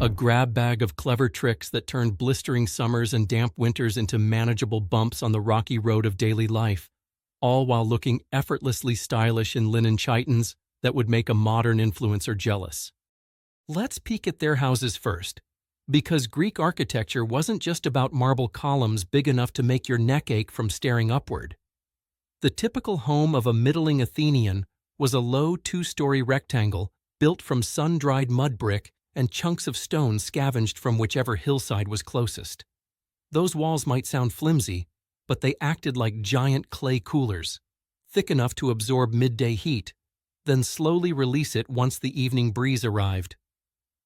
A grab bag of clever tricks that turned blistering summers and damp winters into manageable bumps on the rocky road of daily life, all while looking effortlessly stylish in linen chitons that would make a modern influencer jealous. Let's peek at their houses first, because Greek architecture wasn't just about marble columns big enough to make your neck ache from staring upward. The typical home of a middling Athenian was a low two-story rectangle built from sun-dried mud brick and chunks of stone scavenged from whichever hillside was closest. Those walls might sound flimsy, but they acted like giant clay coolers, thick enough to absorb midday heat, then slowly release it once the evening breeze arrived.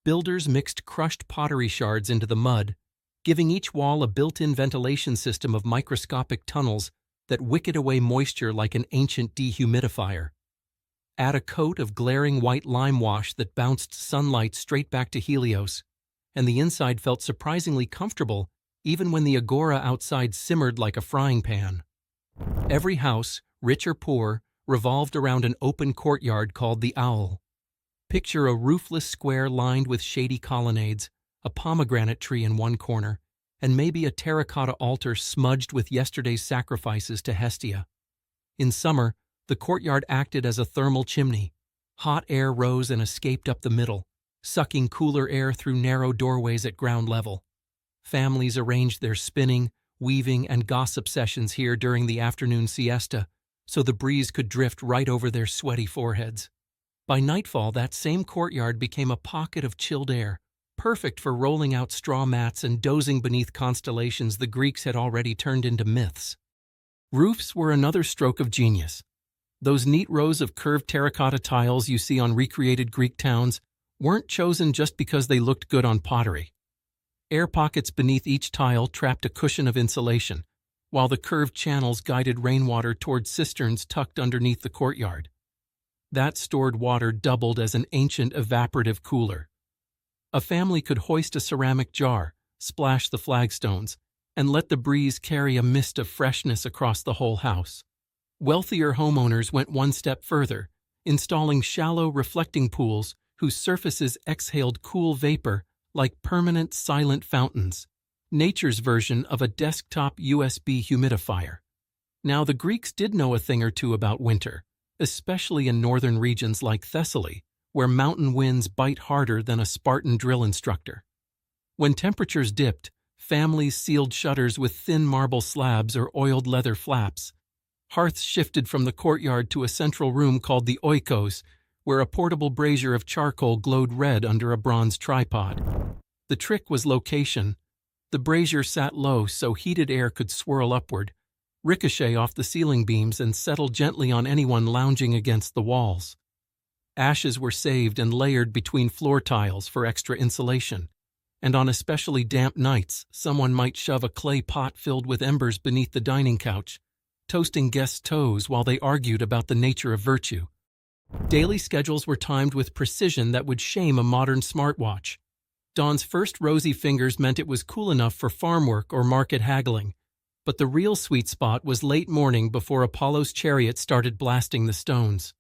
Builders mixed crushed pottery shards into the mud, giving each wall a built-in ventilation system of microscopic tunnels that wicked away moisture like an ancient dehumidifier. Add a coat of glaring white lime wash that bounced sunlight straight back to Helios, and the inside felt surprisingly comfortable even when the agora outside simmered like a frying pan. Every house, rich or poor, revolved around an open courtyard called the Owl. Picture a roofless square lined with shady colonnades, a pomegranate tree in one corner, and maybe a terracotta altar smudged with yesterday's sacrifices to Hestia. In summer, the courtyard acted as a thermal chimney. Hot air rose and escaped up the middle, sucking cooler air through narrow doorways at ground level. Families arranged their spinning, weaving, and gossip sessions here during the afternoon siesta, so the breeze could drift right over their sweaty foreheads. By nightfall, that same courtyard became a pocket of chilled air, perfect for rolling out straw mats and dozing beneath constellations the Greeks had already turned into myths. Roofs were another stroke of genius. Those neat rows of curved terracotta tiles you see on recreated Greek towns weren't chosen just because they looked good on pottery. Air pockets beneath each tile trapped a cushion of insulation, while the curved channels guided rainwater toward cisterns tucked underneath the courtyard. That stored water doubled as an ancient evaporative cooler. A family could hoist a ceramic jar, splash the flagstones, and let the breeze carry a mist of freshness across the whole house. Wealthier homeowners went one step further, installing shallow reflecting pools whose surfaces exhaled cool vapor like permanent silent fountains, nature's version of a desktop USB humidifier. Now, the Greeks did know a thing or two about winter, especially in northern regions like Thessaly, where mountain winds bite harder than a Spartan drill instructor. When temperatures dipped, families sealed shutters with thin marble slabs or oiled leather flaps. Hearths shifted from the courtyard to a central room called the oikos, where a portable brazier of charcoal glowed red under a bronze tripod. The trick was location. The brazier sat low so heated air could swirl upward, ricochet off the ceiling beams, and settle gently on anyone lounging against the walls. Ashes were saved and layered between floor tiles for extra insulation, and on especially damp nights, someone might shove a clay pot filled with embers beneath the dining couch, toasting guests' toes while they argued about the nature of virtue. Daily schedules were timed with precision that would shame a modern smartwatch. Dawn's first rosy fingers meant it was cool enough for farm work or market haggling, but the real sweet spot was late morning before Apollo's chariot started blasting the stones.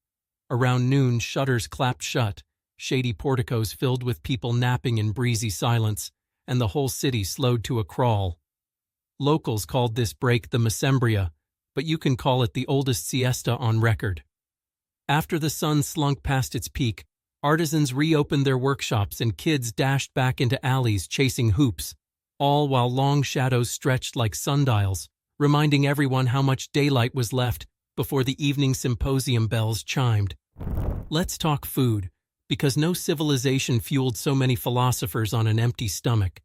Around noon, shutters clapped shut, shady porticos filled with people napping in breezy silence, and the whole city slowed to a crawl. Locals called this break the Mesembria, but you can call it the oldest siesta on record. After the sun slunk past its peak, artisans reopened their workshops and kids dashed back into alleys chasing hoops, all while long shadows stretched like sundials, reminding everyone how much daylight was left before the evening symposium bells chimed. Let's talk food, because no civilization fueled so many philosophers on an empty stomach.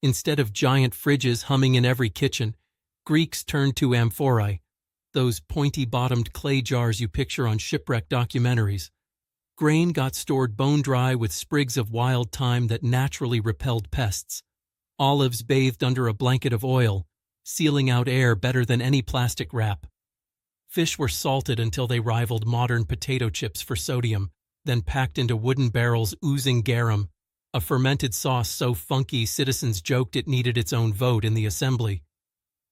Instead of giant fridges humming in every kitchen, Greeks turned to amphorae, those pointy-bottomed clay jars you picture on shipwreck documentaries. Grain got stored bone-dry with sprigs of wild thyme that naturally repelled pests. Olives bathed under a blanket of oil, sealing out air better than any plastic wrap. Fish were salted until they rivaled modern potato chips for sodium, then packed into wooden barrels oozing garum, a fermented sauce so funky citizens joked it needed its own vote in the assembly.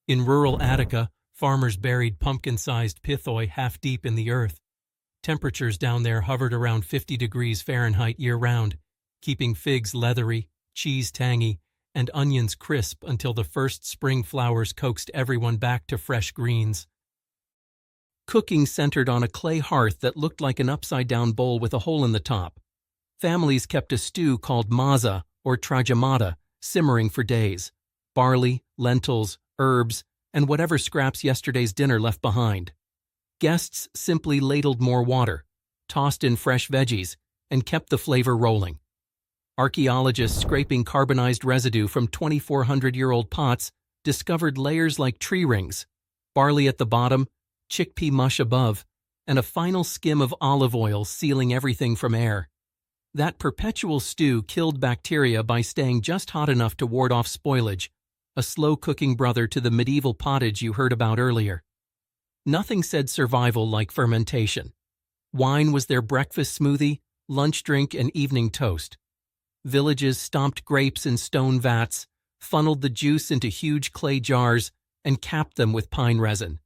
In rural Attica, farmers buried pumpkin-sized pithoi half-deep in the earth. Temperatures down there hovered around 50 degrees Fahrenheit year-round, keeping figs leathery, cheese tangy, and onions crisp until the first spring flowers coaxed everyone back to fresh greens. Cooking centered on a clay hearth that looked like an upside-down bowl with a hole in the top. Families kept a stew called maza, or tragemata, simmering for days. Barley, lentils, herbs, and whatever scraps yesterday's dinner left behind. Guests simply ladled more water, tossed in fresh veggies, and kept the flavor rolling. Archaeologists scraping carbonized residue from 2,400-year-old pots discovered layers like tree rings, barley at the bottom, chickpea mush above, and a final skim of olive oil sealing everything from air. That perpetual stew killed bacteria by staying just hot enough to ward off spoilage, a slow-cooking brother to the medieval pottage you heard about earlier. Nothing said survival like fermentation. Wine was their breakfast smoothie, lunch drink, and evening toast. Villages stomped grapes in stone vats, funneled the juice into huge clay jars, and capped them with pine resin.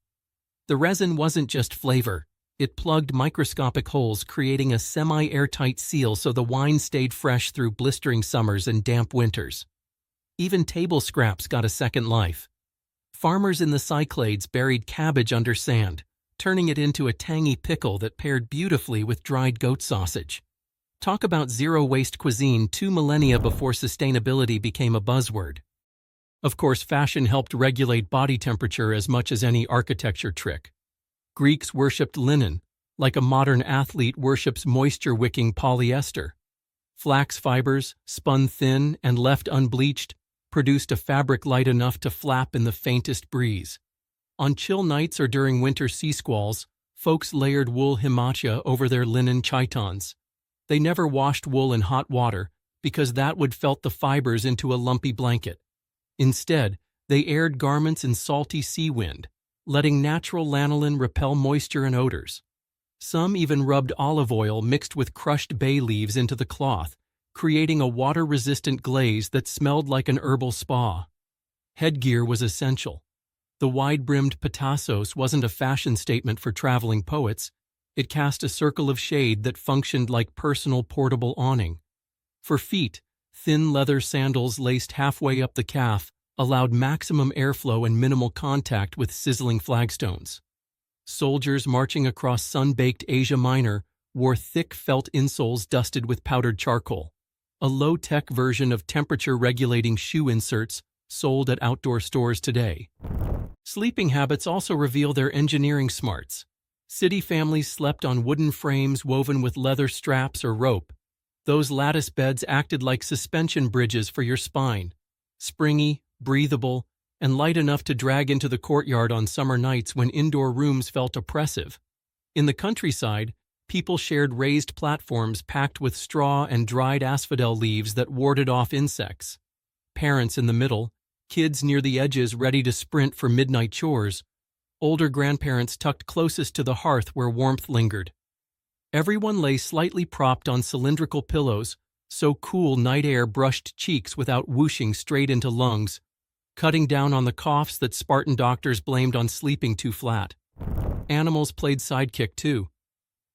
The resin wasn't just flavor. It plugged microscopic holes, creating a semi-airtight seal so the wine stayed fresh through blistering summers and damp winters. Even table scraps got a second life. Farmers in the Cyclades buried cabbage under sand, turning it into a tangy pickle that paired beautifully with dried goat sausage. Talk about zero-waste cuisine 2 millennia before sustainability became a buzzword. Of course, fashion helped regulate body temperature as much as any architecture trick. Greeks worshipped linen, like a modern athlete worships moisture-wicking polyester. Flax fibers, spun thin and left unbleached, produced a fabric light enough to flap in the faintest breeze. On chill nights or during winter sea squalls, folks layered wool himacha over their linen chitons. They never washed wool in hot water because that would felt the fibers into a lumpy blanket. Instead, they aired garments in salty sea wind, letting natural lanolin repel moisture and odors. Some even rubbed olive oil mixed with crushed bay leaves into the cloth, creating a water-resistant glaze that smelled like an herbal spa. Headgear was essential. The wide-brimmed patassos wasn't a fashion statement for traveling poets. It cast a circle of shade that functioned like personal portable awning. For feet, thin leather sandals laced halfway up the calf allowed maximum airflow and minimal contact with sizzling flagstones. Soldiers marching across sun-baked Asia Minor wore thick felt insoles dusted with powdered charcoal, a low-tech version of temperature-regulating shoe inserts sold at outdoor stores today. Sleeping habits also reveal their engineering smarts. City families slept on wooden frames woven with leather straps or rope. Those lattice beds acted like suspension bridges for your spine, springy, breathable, and light enough to drag into the courtyard on summer nights when indoor rooms felt oppressive. In the countryside, people shared raised platforms packed with straw and dried asphodel leaves that warded off insects. Parents in the middle, kids near the edges ready to sprint for midnight chores, older grandparents tucked closest to the hearth where warmth lingered. Everyone lay slightly propped on cylindrical pillows, so cool night air brushed cheeks without whooshing straight into lungs, cutting down on the coughs that Spartan doctors blamed on sleeping too flat. Animals played sidekick too.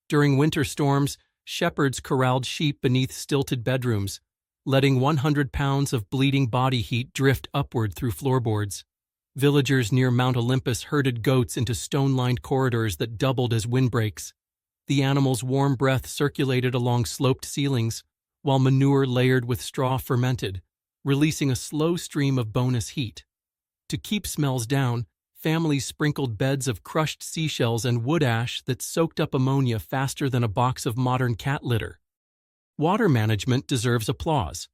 During winter storms, shepherds corralled sheep beneath stilted bedrooms, letting 100 pounds of bleeding body heat drift upward through floorboards. Villagers near Mount Olympus herded goats into stone-lined corridors that doubled as windbreaks. The animals' warm breath circulated along sloped ceilings, while manure layered with straw fermented, releasing a slow stream of bonus heat. To keep smells down, families sprinkled beds of crushed seashells and wood ash that soaked up ammonia faster than a box of modern cat litter. Water management deserves applause.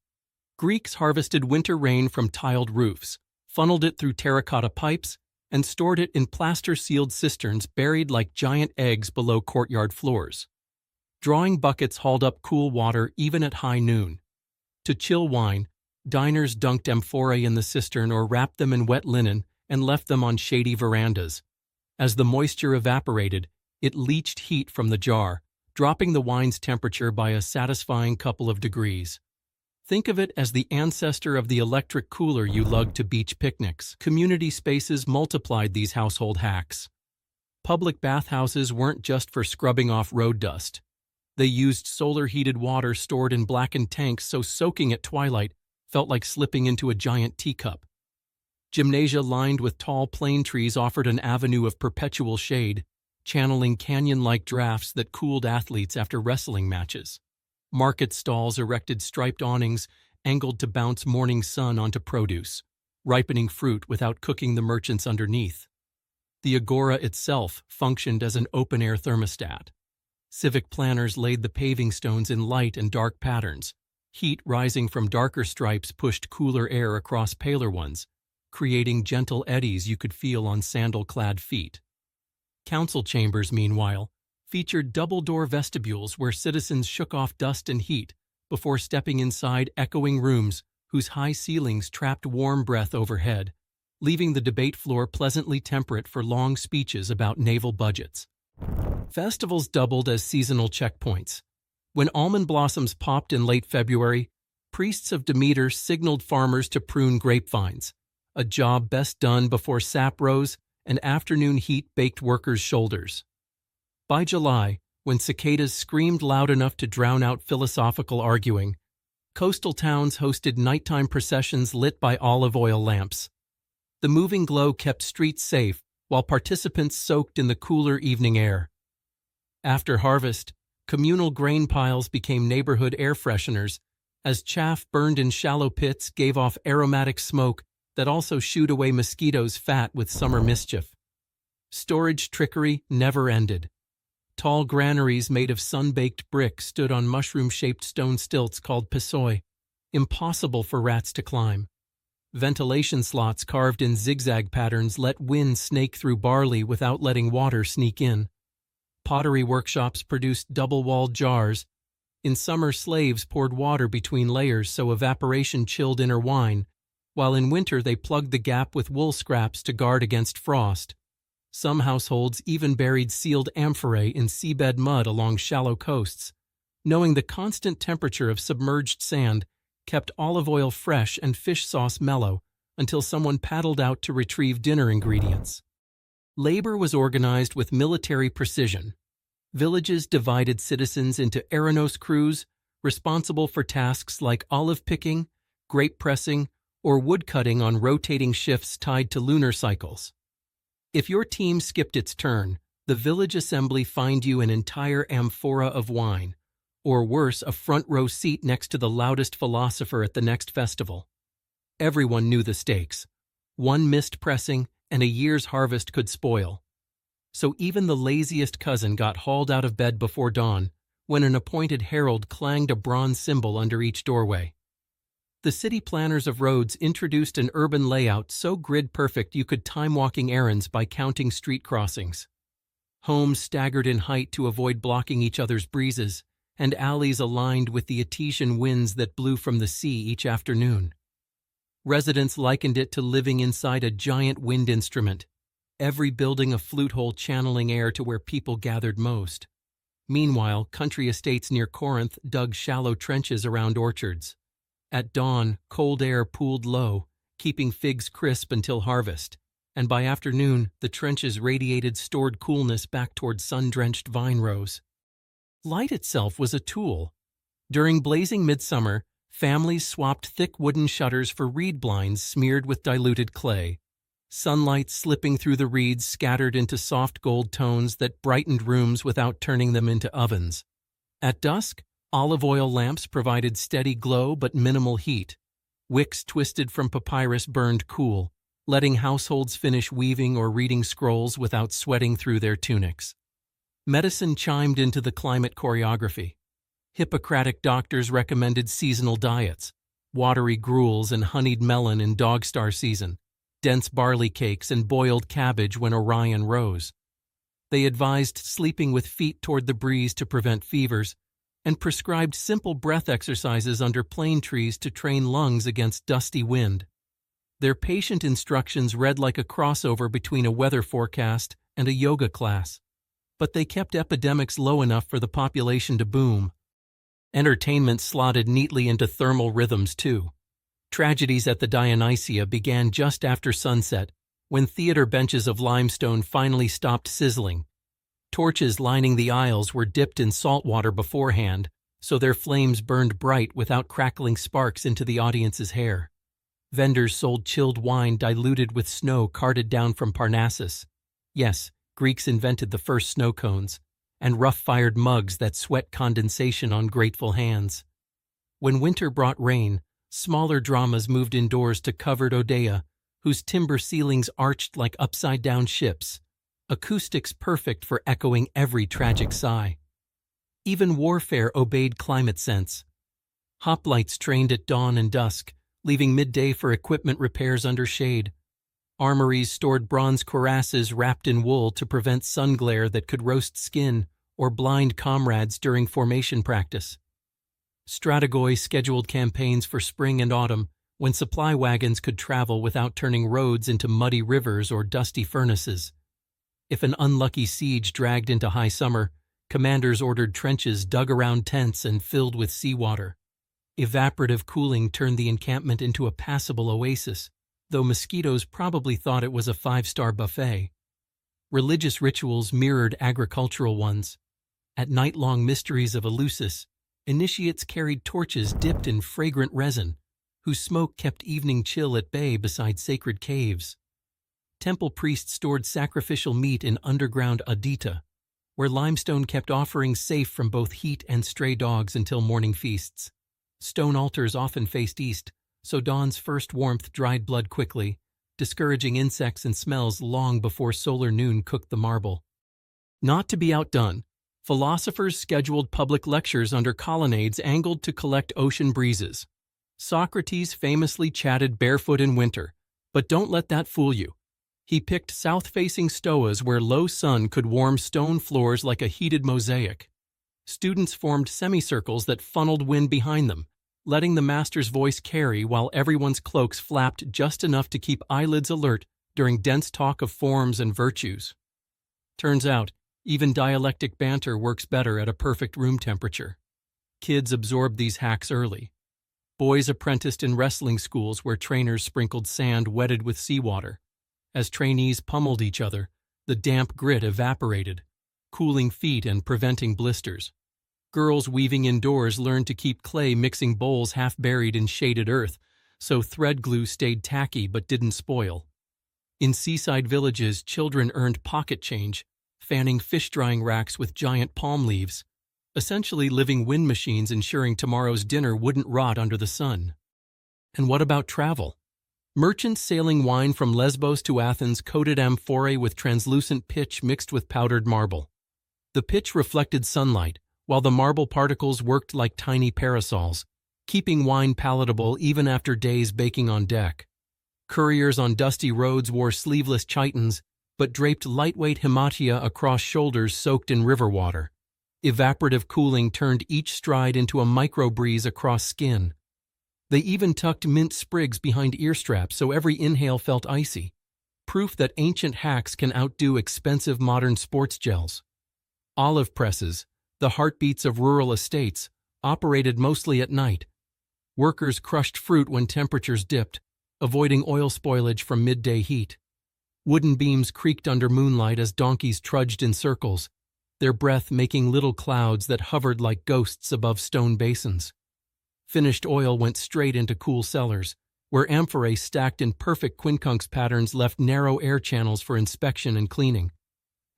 Greeks harvested winter rain from tiled roofs, funneled it through terracotta pipes, and stored it in plaster-sealed cisterns buried like giant eggs below courtyard floors. Drawing buckets hauled up cool water even at high noon. To chill wine, diners dunked amphorae in the cistern or wrapped them in wet linen and left them on shady verandas. As the moisture evaporated, it leached heat from the jar, dropping the wine's temperature by a satisfying couple of degrees. Think of it as the ancestor of the electric cooler you lugged to beach picnics. Community spaces multiplied these household hacks. Public bathhouses weren't just for scrubbing off road dust. They used solar-heated water stored in blackened tanks so soaking at twilight felt like slipping into a giant teacup. Gymnasia lined with tall plane trees offered an avenue of perpetual shade, channeling canyon-like drafts that cooled athletes after wrestling matches. Market stalls erected striped awnings angled to bounce morning sun onto produce, ripening fruit without cooking the merchants underneath. The agora itself functioned as an open-air thermostat. Civic planners laid the paving stones in light and dark patterns. Heat rising from darker stripes pushed cooler air across paler ones, creating gentle eddies you could feel on sandal-clad feet. Council chambers, meanwhile, featured double-door vestibules where citizens shook off dust and heat before stepping inside echoing rooms whose high ceilings trapped warm breath overhead, leaving the debate floor pleasantly temperate for long speeches about naval budgets. Festivals doubled as seasonal checkpoints. When almond blossoms popped in late February, priests of Demeter signaled farmers to prune grapevines, a job best done before sap rose and afternoon heat baked workers' shoulders. By July, when cicadas screamed loud enough to drown out philosophical arguing, coastal towns hosted nighttime processions lit by olive oil lamps. The moving glow kept streets safe while participants soaked in the cooler evening air. After harvest, communal grain piles became neighborhood air fresheners as chaff burned in shallow pits gave off aromatic smoke that also shooed away mosquitoes fat with summer mischief. Storage trickery never ended. Tall granaries made of sun-baked brick stood on mushroom-shaped stone stilts called pissoi, impossible for rats to climb. Ventilation slots carved in zigzag patterns let wind snake through barley without letting water sneak in. Pottery workshops produced double-walled jars. In summer, slaves poured water between layers so evaporation chilled inner wine, while in winter they plugged the gap with wool scraps to guard against frost. Some households even buried sealed amphorae in seabed mud along shallow coasts, knowing the constant temperature of submerged sand kept olive oil fresh and fish sauce mellow until someone paddled out to retrieve dinner ingredients. Labor was organized with military precision. Villages divided citizens into Aranos crews responsible for tasks like olive picking, grape pressing, or wood cutting on rotating shifts tied to lunar cycles. If your team skipped its turn, the village assembly fined you an entire amphora of wine, or worse, a front-row seat next to the loudest philosopher at the next festival. Everyone knew the stakes. One missed pressing, and a year's harvest could spoil. So even the laziest cousin got hauled out of bed before dawn, when an appointed herald clanged a bronze cymbal under each doorway. The city planners of Rhodes introduced an urban layout so grid-perfect you could time walking errands by counting street crossings. Homes staggered in height to avoid blocking each other's breezes, and alleys aligned with the Etesian winds that blew from the sea each afternoon. Residents likened it to living inside a giant wind instrument, every building a flute hole channeling air to where people gathered most. Meanwhile, country estates near Corinth dug shallow trenches around orchards. At dawn, cold air pooled low, keeping figs crisp until harvest, and by afternoon, the trenches radiated stored coolness back toward sun-drenched vine rows. Light itself was a tool. During blazing midsummer, families swapped thick wooden shutters for reed blinds smeared with diluted clay. Sunlight slipping through the reeds scattered into soft gold tones that brightened rooms without turning them into ovens. At dusk, olive oil lamps provided steady glow but minimal heat. Wicks twisted from papyrus burned cool, letting households finish weaving or reading scrolls without sweating through their tunics. Medicine chimed into the climate choreography. Hippocratic doctors recommended seasonal diets, watery gruels and honeyed melon in dogstar season, dense barley cakes and boiled cabbage when Orion rose. They advised sleeping with feet toward the breeze to prevent fevers, and prescribed simple breath exercises under plane trees to train lungs against dusty wind. Their patient instructions read like a crossover between a weather forecast and a yoga class, but they kept epidemics low enough for the population to boom. Entertainment slotted neatly into thermal rhythms, too. Tragedies at the Dionysia began just after sunset, when theater benches of limestone finally stopped sizzling. Torches lining the aisles were dipped in salt water beforehand, so their flames burned bright without crackling sparks into the audience's hair. Vendors sold chilled wine diluted with snow carted down from Parnassus. Yes, Greeks invented the first snow cones, and rough-fired mugs that sweat condensation on grateful hands. When winter brought rain, smaller dramas moved indoors to covered Odeia, whose timber ceilings arched like upside-down ships, acoustics perfect for echoing every tragic sigh. Even warfare obeyed climate sense. Hoplites trained at dawn and dusk, leaving midday for equipment repairs under shade. Armories stored bronze cuirasses wrapped in wool to prevent sun glare that could roast skin or blind comrades during formation practice. Strategoi scheduled campaigns for spring and autumn, when supply wagons could travel without turning roads into muddy rivers or dusty furnaces. If an unlucky siege dragged into high summer, commanders ordered trenches dug around tents and filled with seawater. Evaporative cooling turned the encampment into a passable oasis, though mosquitoes probably thought it was a five-star buffet. Religious rituals mirrored agricultural ones. At night-long mysteries of Eleusis, initiates carried torches dipped in fragrant resin, whose smoke kept evening chill at bay beside sacred caves. Temple priests stored sacrificial meat in underground adita, where limestone kept offerings safe from both heat and stray dogs until morning feasts. Stone altars often faced east, so dawn's first warmth dried blood quickly, discouraging insects and smells long before solar noon cooked the marble. Not to be outdone, philosophers scheduled public lectures under colonnades angled to collect ocean breezes. Socrates famously chatted barefoot in winter, but don't let that fool you. He picked south-facing stoas where low sun could warm stone floors like a heated mosaic. Students formed semicircles that funneled wind behind them, letting the master's voice carry while everyone's cloaks flapped just enough to keep eyelids alert during dense talk of forms and virtues. Turns out, even dialectic banter works better at a perfect room temperature. Kids absorbed these hacks early. Boys apprenticed in wrestling schools where trainers sprinkled sand wetted with seawater. As trainees pummeled each other, the damp grit evaporated, cooling feet and preventing blisters. Girls weaving indoors learned to keep clay mixing bowls half buried in shaded earth, so thread glue stayed tacky but didn't spoil. In seaside villages, children earned pocket change, fanning fish-drying racks with giant palm leaves, essentially living wind machines ensuring tomorrow's dinner wouldn't rot under the sun. And what about travel? Merchants sailing wine from Lesbos to Athens coated amphorae with translucent pitch mixed with powdered marble. The pitch reflected sunlight, while the marble particles worked like tiny parasols, keeping wine palatable even after days baking on deck. Couriers on dusty roads wore sleeveless chitons, but draped lightweight hematia across shoulders soaked in river water. Evaporative cooling turned each stride into a micro-breeze across skin. They even tucked mint sprigs behind ear straps so every inhale felt icy, proof that ancient hacks can outdo expensive modern sports gels. Olive presses, the heartbeats of rural estates, operated mostly at night. Workers crushed fruit when temperatures dipped, avoiding oil spoilage from midday heat. Wooden beams creaked under moonlight as donkeys trudged in circles, their breath making little clouds that hovered like ghosts above stone basins. Finished oil went straight into cool cellars, where amphorae stacked in perfect quincunx patterns left narrow air channels for inspection and cleaning.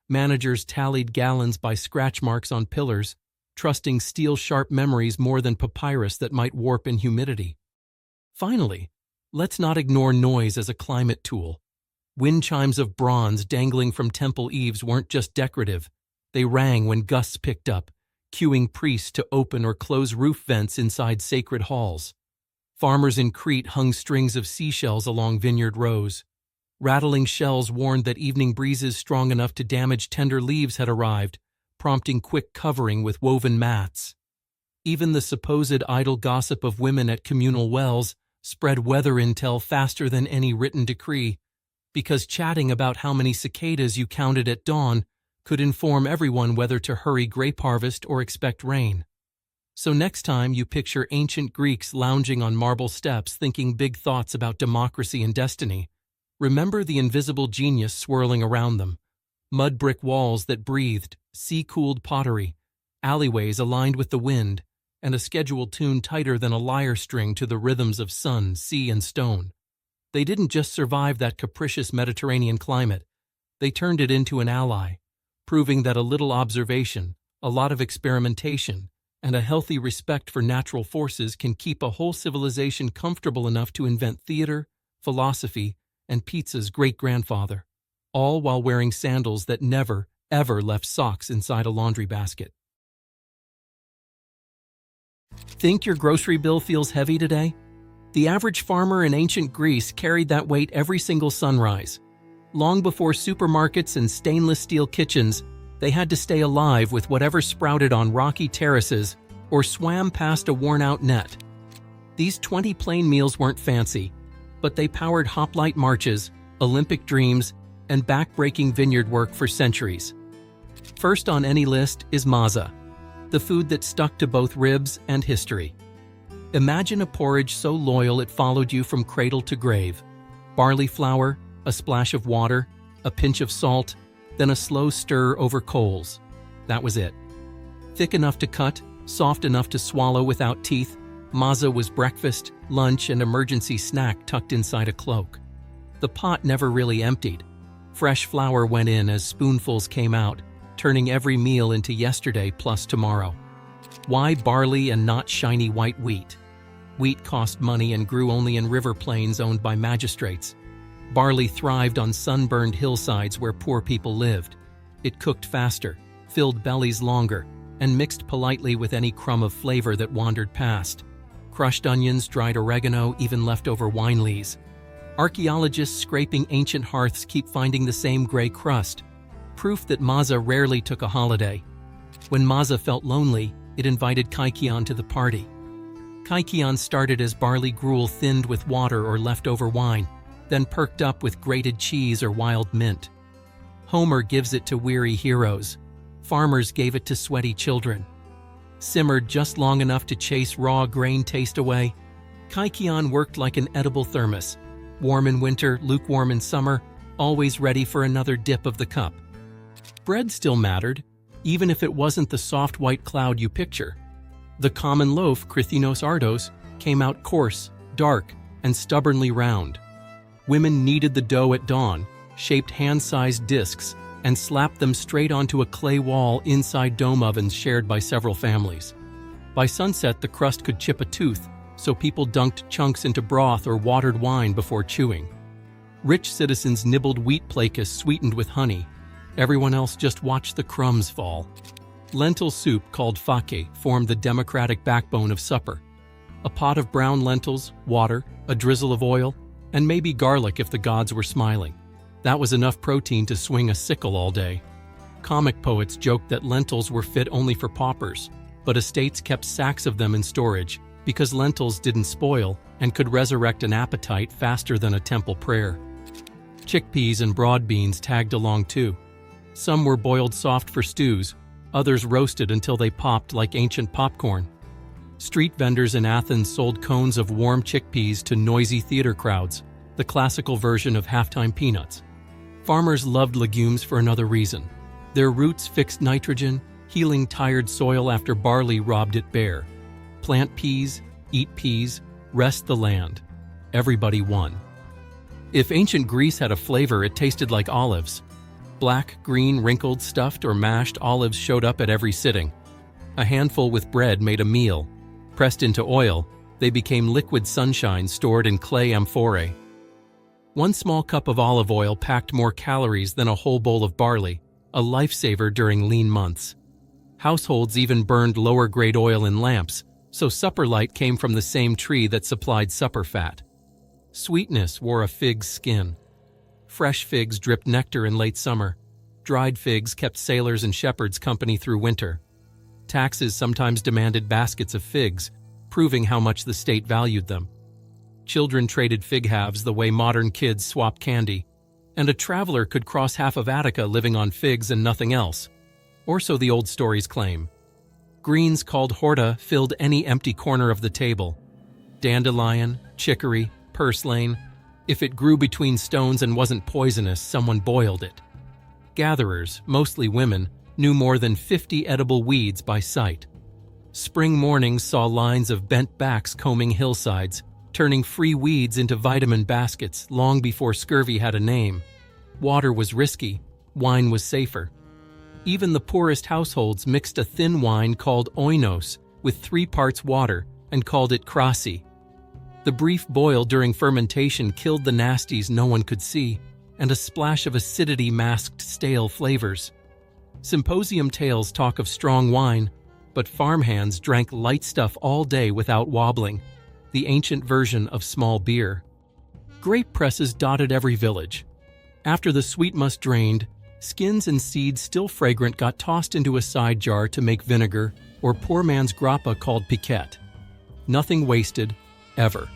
Managers tallied gallons by scratch marks on pillars, trusting steel-sharp memories more than papyrus that might warp in humidity. Finally, let's not ignore noise as a climate tool. Wind chimes of bronze dangling from temple eaves weren't just decorative. They rang when gusts picked up, cueing priests to open or close roof vents inside sacred halls. Farmers in Crete hung strings of seashells along vineyard rows. Rattling shells warned that evening breezes strong enough to damage tender leaves had arrived, prompting quick covering with woven mats. Even the supposed idle gossip of women at communal wells spread weather intel faster than any written decree, because chatting about how many cicadas you counted at dawn could inform everyone whether to hurry grape harvest or expect rain. So next time you picture ancient Greeks lounging on marble steps thinking big thoughts about democracy and destiny, remember the invisible genius swirling around them. Mud brick walls that breathed, sea-cooled pottery, alleyways aligned with the wind, and a schedule tuned tighter than a lyre string to the rhythms of sun, sea, and stone. They didn't just survive that capricious Mediterranean climate, they turned it into an ally, proving that a little observation, a lot of experimentation, and a healthy respect for natural forces can keep a whole civilization comfortable enough to invent theater, philosophy, and pizza's great-grandfather, all while wearing sandals that never, ever left socks inside a laundry basket. Think your grocery bill feels heavy today? The average farmer in ancient Greece carried that weight every single sunrise. Long before supermarkets and stainless steel kitchens, they had to stay alive with whatever sprouted on rocky terraces or swam past a worn-out net. These 20 plain meals weren't fancy, but they powered hoplite marches, Olympic dreams, and back-breaking vineyard work for centuries. First on any list is maza, the food that stuck to both ribs and history. Imagine a porridge so loyal it followed you from cradle to grave. Barley flour, a splash of water, a pinch of salt, then a slow stir over coals. That was it. Thick enough to cut, soft enough to swallow without teeth, maza was breakfast, lunch, and emergency snack tucked inside a cloak. The pot never really emptied. Fresh flour went in as spoonfuls came out, turning every meal into yesterday plus tomorrow. Why barley and not shiny white wheat? Wheat cost money and grew only in river plains owned by magistrates. Barley thrived on sunburned hillsides where poor people lived. It cooked faster, filled bellies longer, and mixed politely with any crumb of flavor that wandered past. Crushed onions, dried oregano, even leftover wine lees. Archaeologists scraping ancient hearths keep finding the same gray crust, proof that maza rarely took a holiday. When maza felt lonely, it invited kaikion to the party. Kaikion started as barley gruel thinned with water or leftover wine, then perked up with grated cheese or wild mint. Homer gives it to weary heroes. Farmers gave it to sweaty children. Simmered just long enough to chase raw grain taste away, kaikion worked like an edible thermos, warm in winter, lukewarm in summer, always ready for another dip of the cup. Bread still mattered, even if it wasn't the soft white cloud you picture. The common loaf, krithinos ardos, came out coarse, dark, and stubbornly round. Women kneaded the dough at dawn, shaped hand-sized discs, and slapped them straight onto a clay wall inside dome ovens shared by several families. By sunset, the crust could chip a tooth, so people dunked chunks into broth or watered wine before chewing. Rich citizens nibbled wheat placus sweetened with honey. Everyone else just watched the crumbs fall. Lentil soup, called fake, formed the democratic backbone of supper. A pot of brown lentils, water, a drizzle of oil, and maybe garlic if the gods were smiling. That was enough protein to swing a sickle all day. Comic poets joked that lentils were fit only for paupers, but estates kept sacks of them in storage because lentils didn't spoil and could resurrect an appetite faster than a temple prayer. Chickpeas and broad beans tagged along too. Some were boiled soft for stews, others roasted until they popped like ancient popcorn. Street vendors in Athens sold cones of warm chickpeas to noisy theater crowds, the classical version of halftime peanuts. Farmers loved legumes for another reason. Their roots fixed nitrogen, healing tired soil after barley robbed it bare. Plant peas, eat peas, rest the land. Everybody won. If ancient Greece had a flavor, it tasted like olives. Black, green, wrinkled, stuffed, or mashed olives showed up at every sitting. A handful with bread made a meal. Pressed into oil, they became liquid sunshine stored in clay amphorae. One small cup of olive oil packed more calories than a whole bowl of barley, a lifesaver during lean months. Households even burned lower-grade oil in lamps, so supper light came from the same tree that supplied supper fat. Sweetness wore a fig's skin. Fresh figs dripped nectar in late summer. Dried figs kept sailors and shepherds company through winter. Taxes sometimes demanded baskets of figs, proving how much the state valued them. Children traded fig halves the way modern kids swap candy, and a traveler could cross half of Attica living on figs and nothing else, or so the old stories claim. Greens called horta filled any empty corner of the table. Dandelion, chicory, purslane. If it grew between stones and wasn't poisonous, someone boiled it. Gatherers, mostly women, knew more than 50 edible weeds by sight. Spring mornings saw lines of bent backs combing hillsides, turning free weeds into vitamin baskets long before scurvy had a name. Water was risky, wine was safer. Even the poorest households mixed a thin wine called oinos with 3 parts water and called it krasi. The brief boil during fermentation killed the nasties no one could see, and a splash of acidity masked stale flavors. Symposium tales talk of strong wine, but farmhands drank light stuff all day without wobbling, the ancient version of small beer. Grape presses dotted every village. After the sweet must drained, skins and seeds still fragrant got tossed into a side jar to make vinegar, or poor man's grappa called piquette. Nothing wasted, ever.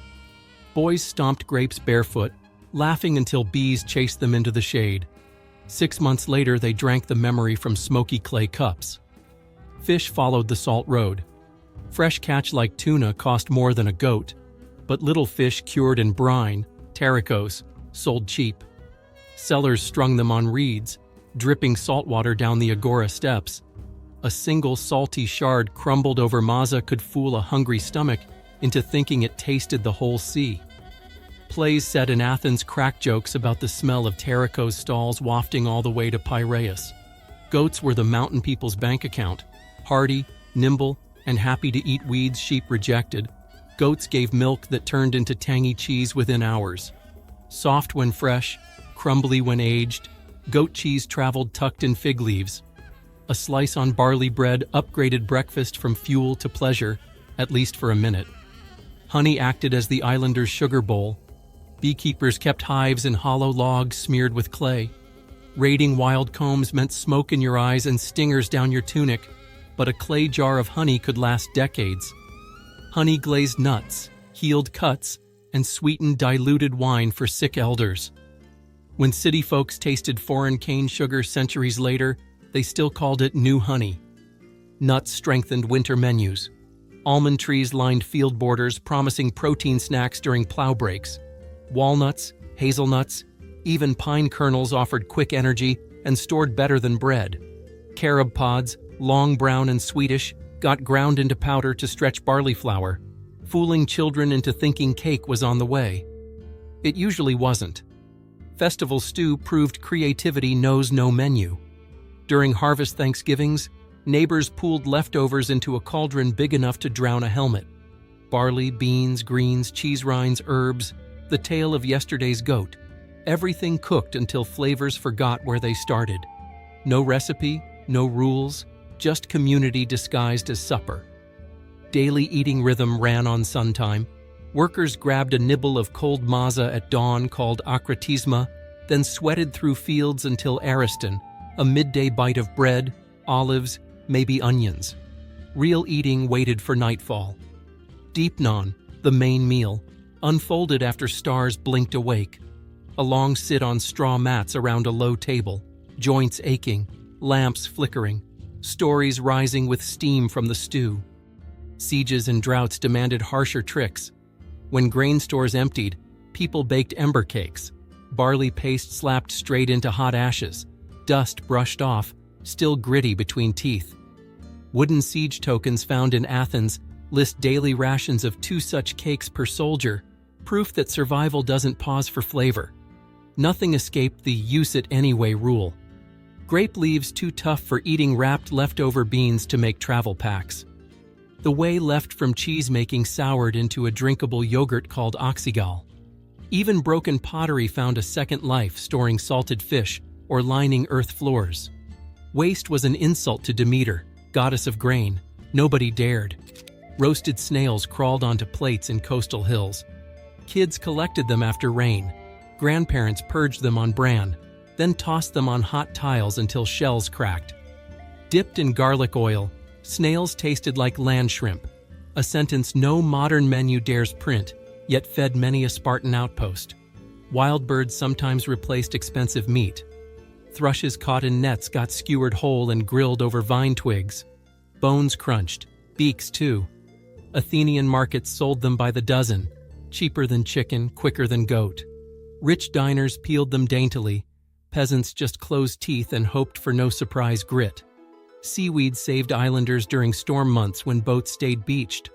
Boys stomped grapes barefoot, laughing until bees chased them into the shade. 6 months later, they drank the memory from smoky clay cups. Fish followed the salt road. Fresh catch like tuna cost more than a goat, but little fish cured in brine, taricos, sold cheap. Sellers strung them on reeds, dripping saltwater down the agora steps. A single salty shard crumbled over maza could fool a hungry stomach into thinking it tasted the whole sea. Plays set in Athens crack jokes about the smell of taricos stalls wafting all the way to Piraeus. Goats were the mountain people's bank account. Hardy, nimble, and happy to eat weeds sheep rejected, goats gave milk that turned into tangy cheese within hours. Soft when fresh, crumbly when aged, goat cheese traveled tucked in fig leaves. A slice on barley bread upgraded breakfast from fuel to pleasure, at least for a minute. Honey acted as the islanders' sugar bowl. Beekeepers kept hives in hollow logs smeared with clay. Raiding wild combs meant smoke in your eyes and stingers down your tunic, but a clay jar of honey could last decades. Honey glazed nuts, healed cuts, and sweetened diluted wine for sick elders. When city folks tasted foreign cane sugar centuries later, they still called it new honey. Nuts strengthened winter menus. Almond trees lined field borders, promising protein snacks during plow breaks. Walnuts, hazelnuts, even pine kernels offered quick energy and stored better than bread. Carob pods, long brown and sweetish, got ground into powder to stretch barley flour, fooling children into thinking cake was on the way. It usually wasn't. Festival stew proved creativity knows no menu. During harvest Thanksgivings, neighbors pooled leftovers into a cauldron big enough to drown a helmet. Barley, beans, greens, cheese rinds, herbs, the tale of yesterday's goat. Everything cooked until flavors forgot where they started. No recipe, no rules, just community disguised as supper. Daily eating rhythm ran on suntime. Workers grabbed a nibble of cold maza at dawn called akratisma, then sweated through fields until ariston, a midday bite of bread, olives, maybe onions. Real eating waited for nightfall. Deepnon, the main meal, unfolded after stars blinked awake. A long sit on straw mats around a low table, joints aching, lamps flickering, stories rising with steam from the stew. Sieges and droughts demanded harsher tricks. When grain stores emptied, people baked ember cakes. Barley paste slapped straight into hot ashes. Dust brushed off, still gritty between teeth. Wooden siege tokens found in Athens list daily rations of 2 such cakes per soldier, proof that survival doesn't pause for flavor. Nothing escaped the use-it-anyway rule. Grape leaves too tough for eating wrapped leftover beans to make travel packs. The whey left from cheese-making soured into a drinkable yogurt called oxygal. Even broken pottery found a second life, storing salted fish or lining earth floors. Waste was an insult to Demeter, goddess of grain. Nobody dared. Roasted snails crawled onto plates in coastal hills. Kids collected them after rain. Grandparents purged them on bran, then tossed them on hot tiles until shells cracked. Dipped in garlic oil, snails tasted like land shrimp, a sentence no modern menu dares print, yet fed many a Spartan outpost. Wild birds sometimes replaced expensive meat. Thrushes caught in nets got skewered whole and grilled over vine twigs. Bones crunched, beaks too. Athenian markets sold them by the dozen, cheaper than chicken, quicker than goat. Rich diners peeled them daintily. Peasants just closed teeth and hoped for no surprise grit. Seaweed saved islanders during storm months when boats stayed beached.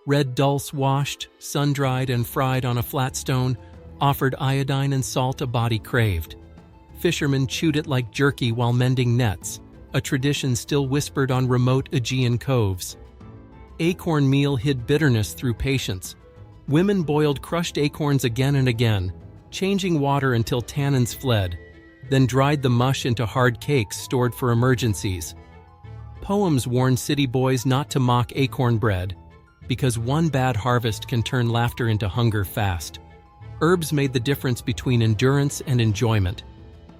Red dulse washed, sun-dried, and fried on a flat stone offered iodine and salt a body craved. Fishermen chewed it like jerky while mending nets, a tradition still whispered on remote Aegean coves. Acorn meal hid bitterness through patience. Women boiled crushed acorns again and again, changing water until tannins fled, then dried the mush into hard cakes stored for emergencies. Poems warned city boys not to mock acorn bread, because one bad harvest can turn laughter into hunger fast. Herbs made the difference between endurance and enjoyment.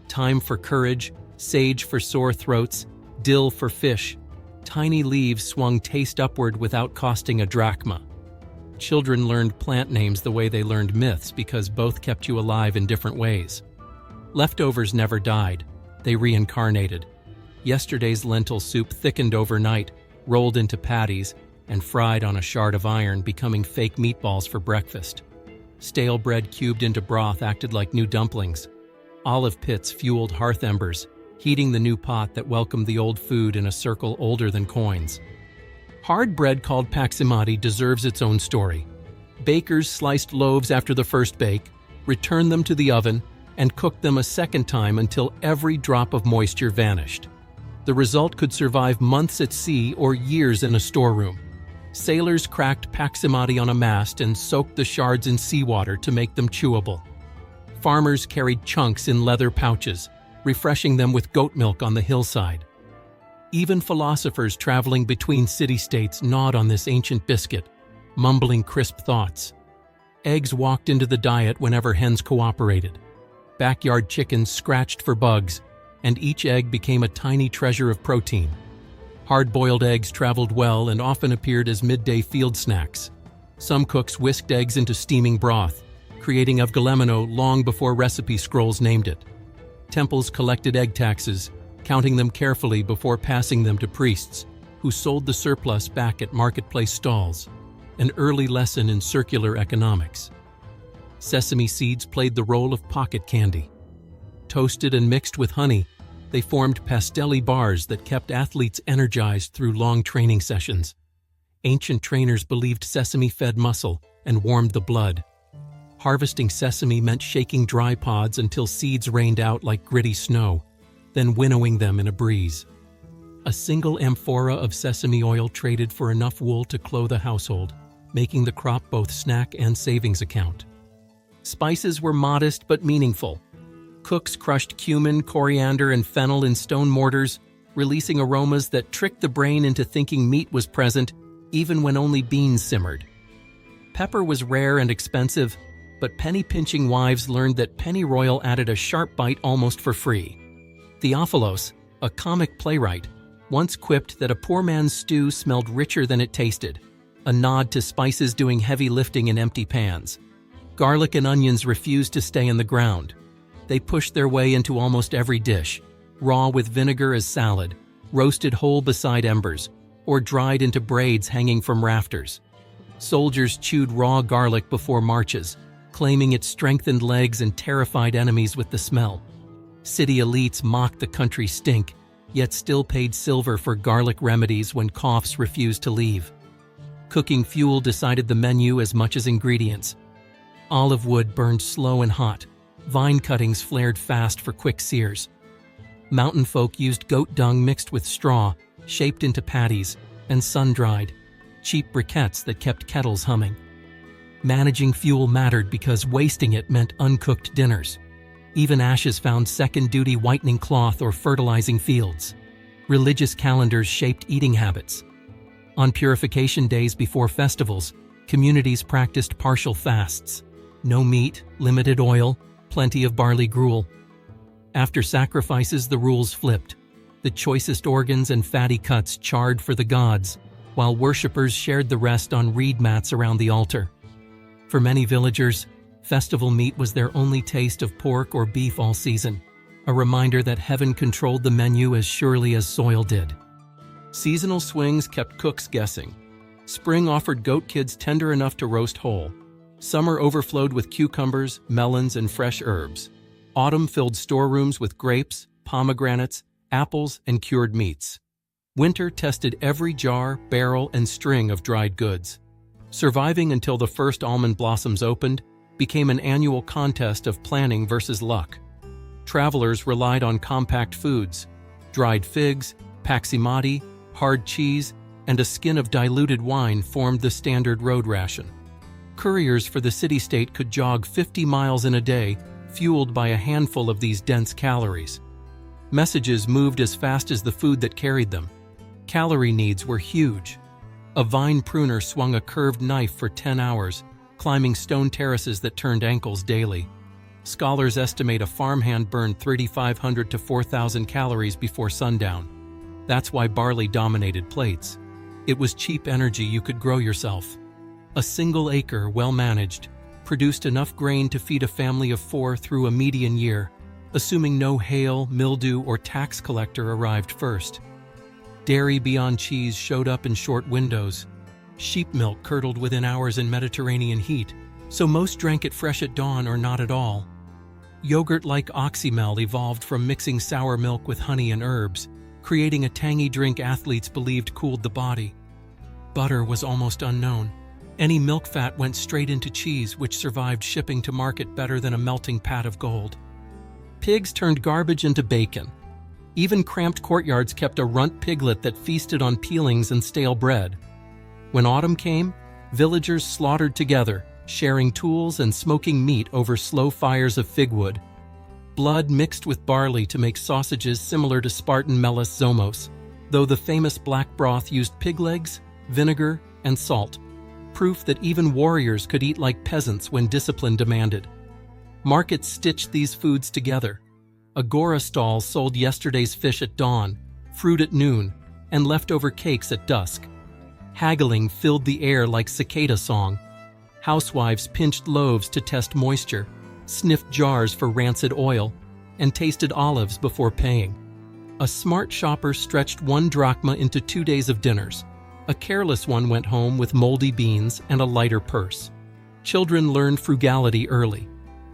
Thyme for courage, sage for sore throats, dill for fish. Tiny leaves swung taste upward without costing a drachma. Children learned plant names the way they learned myths because both kept you alive in different ways. Leftovers never died, they reincarnated. Yesterday's lentil soup thickened overnight, rolled into patties, and fried on a shard of iron, becoming fake meatballs for breakfast. Stale bread cubed into broth acted like new dumplings. Olive pits fueled hearth embers, heating the new pot that welcomed the old food in a circle older than coins. Hard bread called paximati deserves its own story. Bakers sliced loaves after the first bake, returned them to the oven, and cooked them a second time until every drop of moisture vanished. The result could survive months at sea or years in a storeroom. Sailors cracked paximati on a mast and soaked the shards in seawater to make them chewable. Farmers carried chunks in leather pouches, refreshing them with goat milk on the hillside. Even philosophers traveling between city-states gnawed on this ancient biscuit, mumbling crisp thoughts. Eggs walked into the diet whenever hens cooperated. Backyard chickens scratched for bugs, and each egg became a tiny treasure of protein. Hard-boiled eggs traveled well and often appeared as midday field snacks. Some cooks whisked eggs into steaming broth, creating avgolemino long before recipe scrolls named it. Temples collected egg taxes, counting them carefully before passing them to priests, who sold the surplus back at marketplace stalls, an early lesson in circular economics. Sesame seeds played the role of pocket candy. Toasted and mixed with honey, they formed pastelli bars that kept athletes energized through long training sessions. Ancient trainers believed sesame fed muscle and warmed the blood. Harvesting sesame meant shaking dry pods until seeds rained out like gritty snow, then winnowing them in a breeze. A single amphora of sesame oil traded for enough wool to clothe a household, making the crop both snack and savings account. Spices were modest but meaningful. Cooks crushed cumin, coriander, and fennel in stone mortars, releasing aromas that tricked the brain into thinking meat was present, even when only beans simmered. Pepper was rare and expensive, but penny-pinching wives learned that pennyroyal added a sharp bite almost for free. Theophilos, a comic playwright, once quipped that a poor man's stew smelled richer than it tasted, a nod to spices doing heavy lifting in empty pans. Garlic and onions refused to stay in the ground. They pushed their way into almost every dish, raw with vinegar as salad, roasted whole beside embers, or dried into braids hanging from rafters. Soldiers chewed raw garlic before marches, claiming it strengthened legs and terrified enemies with the smell. City elites mocked the country stink, yet still paid silver for garlic remedies when coughs refused to leave. Cooking fuel decided the menu as much as ingredients. Olive wood burned slow and hot. Vine cuttings flared fast for quick sears. Mountain folk used goat dung mixed with straw, shaped into patties, and sun-dried, cheap briquettes that kept kettles humming. Managing fuel mattered because wasting it meant uncooked dinners. Even ashes found second-duty whitening cloth or fertilizing fields. Religious calendars shaped eating habits. On purification days before festivals, communities practiced partial fasts. No meat, limited oil, plenty of barley gruel. After sacrifices, the rules flipped. The choicest organs and fatty cuts charred for the gods, while worshippers shared the rest on reed mats around the altar. For many villagers, festival meat was their only taste of pork or beef all season, a reminder that heaven controlled the menu as surely as soil did. Seasonal swings kept cooks guessing. Spring offered goat kids tender enough to roast whole. Summer overflowed with cucumbers, melons, and fresh herbs. Autumn filled storerooms with grapes, pomegranates, apples, and cured meats. Winter tested every jar, barrel, and string of dried goods. Surviving until the first almond blossoms opened became an annual contest of planning versus luck. Travelers relied on compact foods: dried figs, paximati, hard cheese, and a skin of diluted wine formed the standard road ration. Couriers for the city-state could jog 50 miles in a day, fueled by a handful of these dense calories. Messages moved as fast as the food that carried them. Calorie needs were huge. A vine pruner swung a curved knife for 10 hours, climbing stone terraces that turned ankles daily. Scholars estimate a farmhand burned 3,500 to 4,000 calories before sundown. That's why barley dominated plates. It was cheap energy you could grow yourself. A single acre, well managed, produced enough grain to feed a family of 4 through a median year, assuming no hail, mildew, or tax collector arrived first. Dairy beyond cheese showed up in short windows. Sheep milk curdled within hours in Mediterranean heat, so most drank it fresh at dawn or not at all. Yogurt like oxymel evolved from mixing sour milk with honey and herbs, creating a tangy drink athletes believed cooled the body. Butter was almost unknown. Any milk fat went straight into cheese, which survived shipping to market better than a melting pat of gold. Pigs turned garbage into bacon. Even cramped courtyards kept a runt piglet that feasted on peelings and stale bread. When autumn came, villagers slaughtered together, sharing tools and smoking meat over slow fires of figwood. Blood mixed with barley to make sausages similar to Spartan melis zomos, though the famous black broth used pig legs, vinegar, and salt. Proof that even warriors could eat like peasants when discipline demanded. Markets stitched these foods together. Agora stalls sold yesterday's fish at dawn, fruit at noon, and leftover cakes at dusk. Haggling filled the air like cicada song. Housewives pinched loaves to test moisture, sniffed jars for rancid oil, and tasted olives before paying. A smart shopper stretched 1 drachma into 2 days of dinners. A careless one went home with moldy beans and a lighter purse. Children learned frugality early.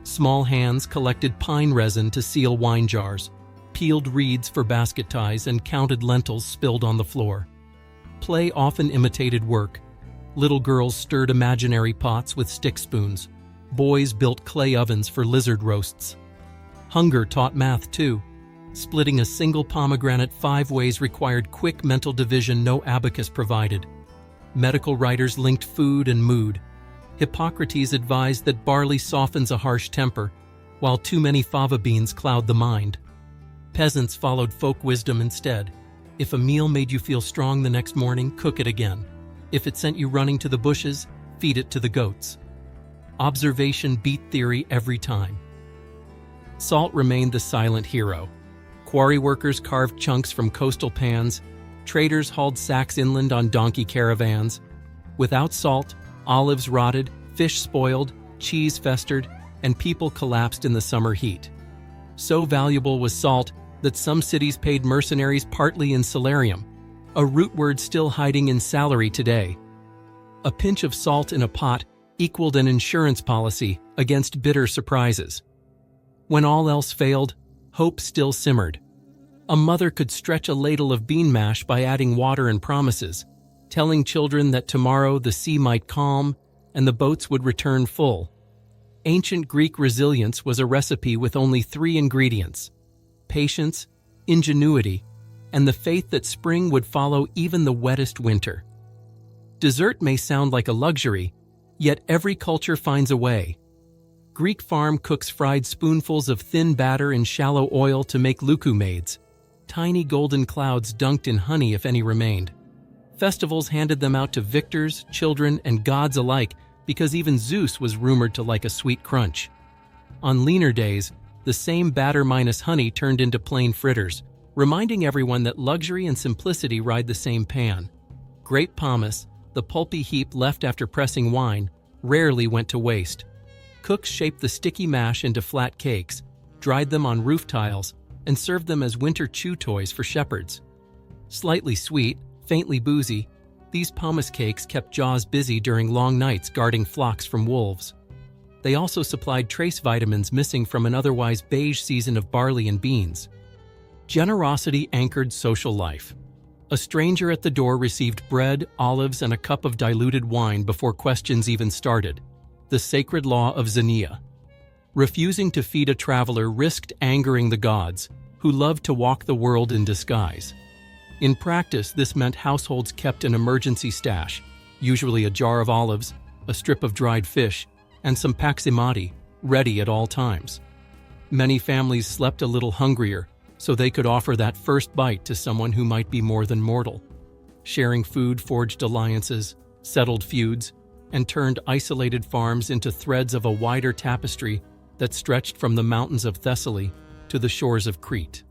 Small hands collected pine resin to seal wine jars, peeled reeds for basket ties, and counted lentils spilled on the floor. Play often imitated work. Little girls stirred imaginary pots with stick spoons. Boys built clay ovens for lizard roasts. Hunger taught math too. Splitting a single pomegranate 5 ways required quick mental division no abacus provided. Medical writers linked food and mood. Hippocrates advised that barley softens a harsh temper, while too many fava beans cloud the mind. Peasants followed folk wisdom instead. If a meal made you feel strong the next morning, cook it again. If it sent you running to the bushes, feed it to the goats. Observation beat theory every time. Salt remained the silent hero. Quarry workers carved chunks from coastal pans. Traders hauled sacks inland on donkey caravans. Without salt, olives rotted, fish spoiled, cheese festered, and people collapsed in the summer heat. So valuable was salt that some cities paid mercenaries partly in salarium, a root word still hiding in salary today. A pinch of salt in a pot equaled an insurance policy against bitter surprises. When all else failed, hope still simmered. A mother could stretch a ladle of bean mash by adding water and promises, telling children that tomorrow the sea might calm and the boats would return full. Ancient Greek resilience was a recipe with only 3 ingredients: patience, ingenuity, and the faith that spring would follow even the wettest winter. Dessert may sound like a luxury, yet every culture finds a way. Greek farm cooks fried spoonfuls of thin batter in shallow oil to make loukoumades, tiny golden clouds dunked in honey if any remained. Festivals handed them out to victors, children, and gods alike because even Zeus was rumored to like a sweet crunch. On leaner days, the same batter minus honey turned into plain fritters, reminding everyone that luxury and simplicity ride the same pan. Grape pomace, the pulpy heap left after pressing wine, rarely went to waste. Cooks shaped the sticky mash into flat cakes, dried them on roof tiles, and served them as winter chew toys for shepherds. Slightly sweet, Faintly boozy, these pomace cakes kept jaws busy during long nights guarding flocks from wolves. They also supplied trace vitamins missing from an otherwise beige season of barley and beans. Generosity anchored social life. A stranger at the door received bread, olives, and a cup of diluted wine before questions even started. The sacred law of Xenia. Refusing to feed a traveler risked angering the gods, who loved to walk the world in disguise. In practice, this meant households kept an emergency stash, usually a jar of olives, a strip of dried fish, and some paximati, ready at all times. Many families slept a little hungrier, so they could offer that first bite to someone who might be more than mortal. Sharing food forged alliances, settled feuds, and turned isolated farms into threads of a wider tapestry that stretched from the mountains of Thessaly to the shores of Crete.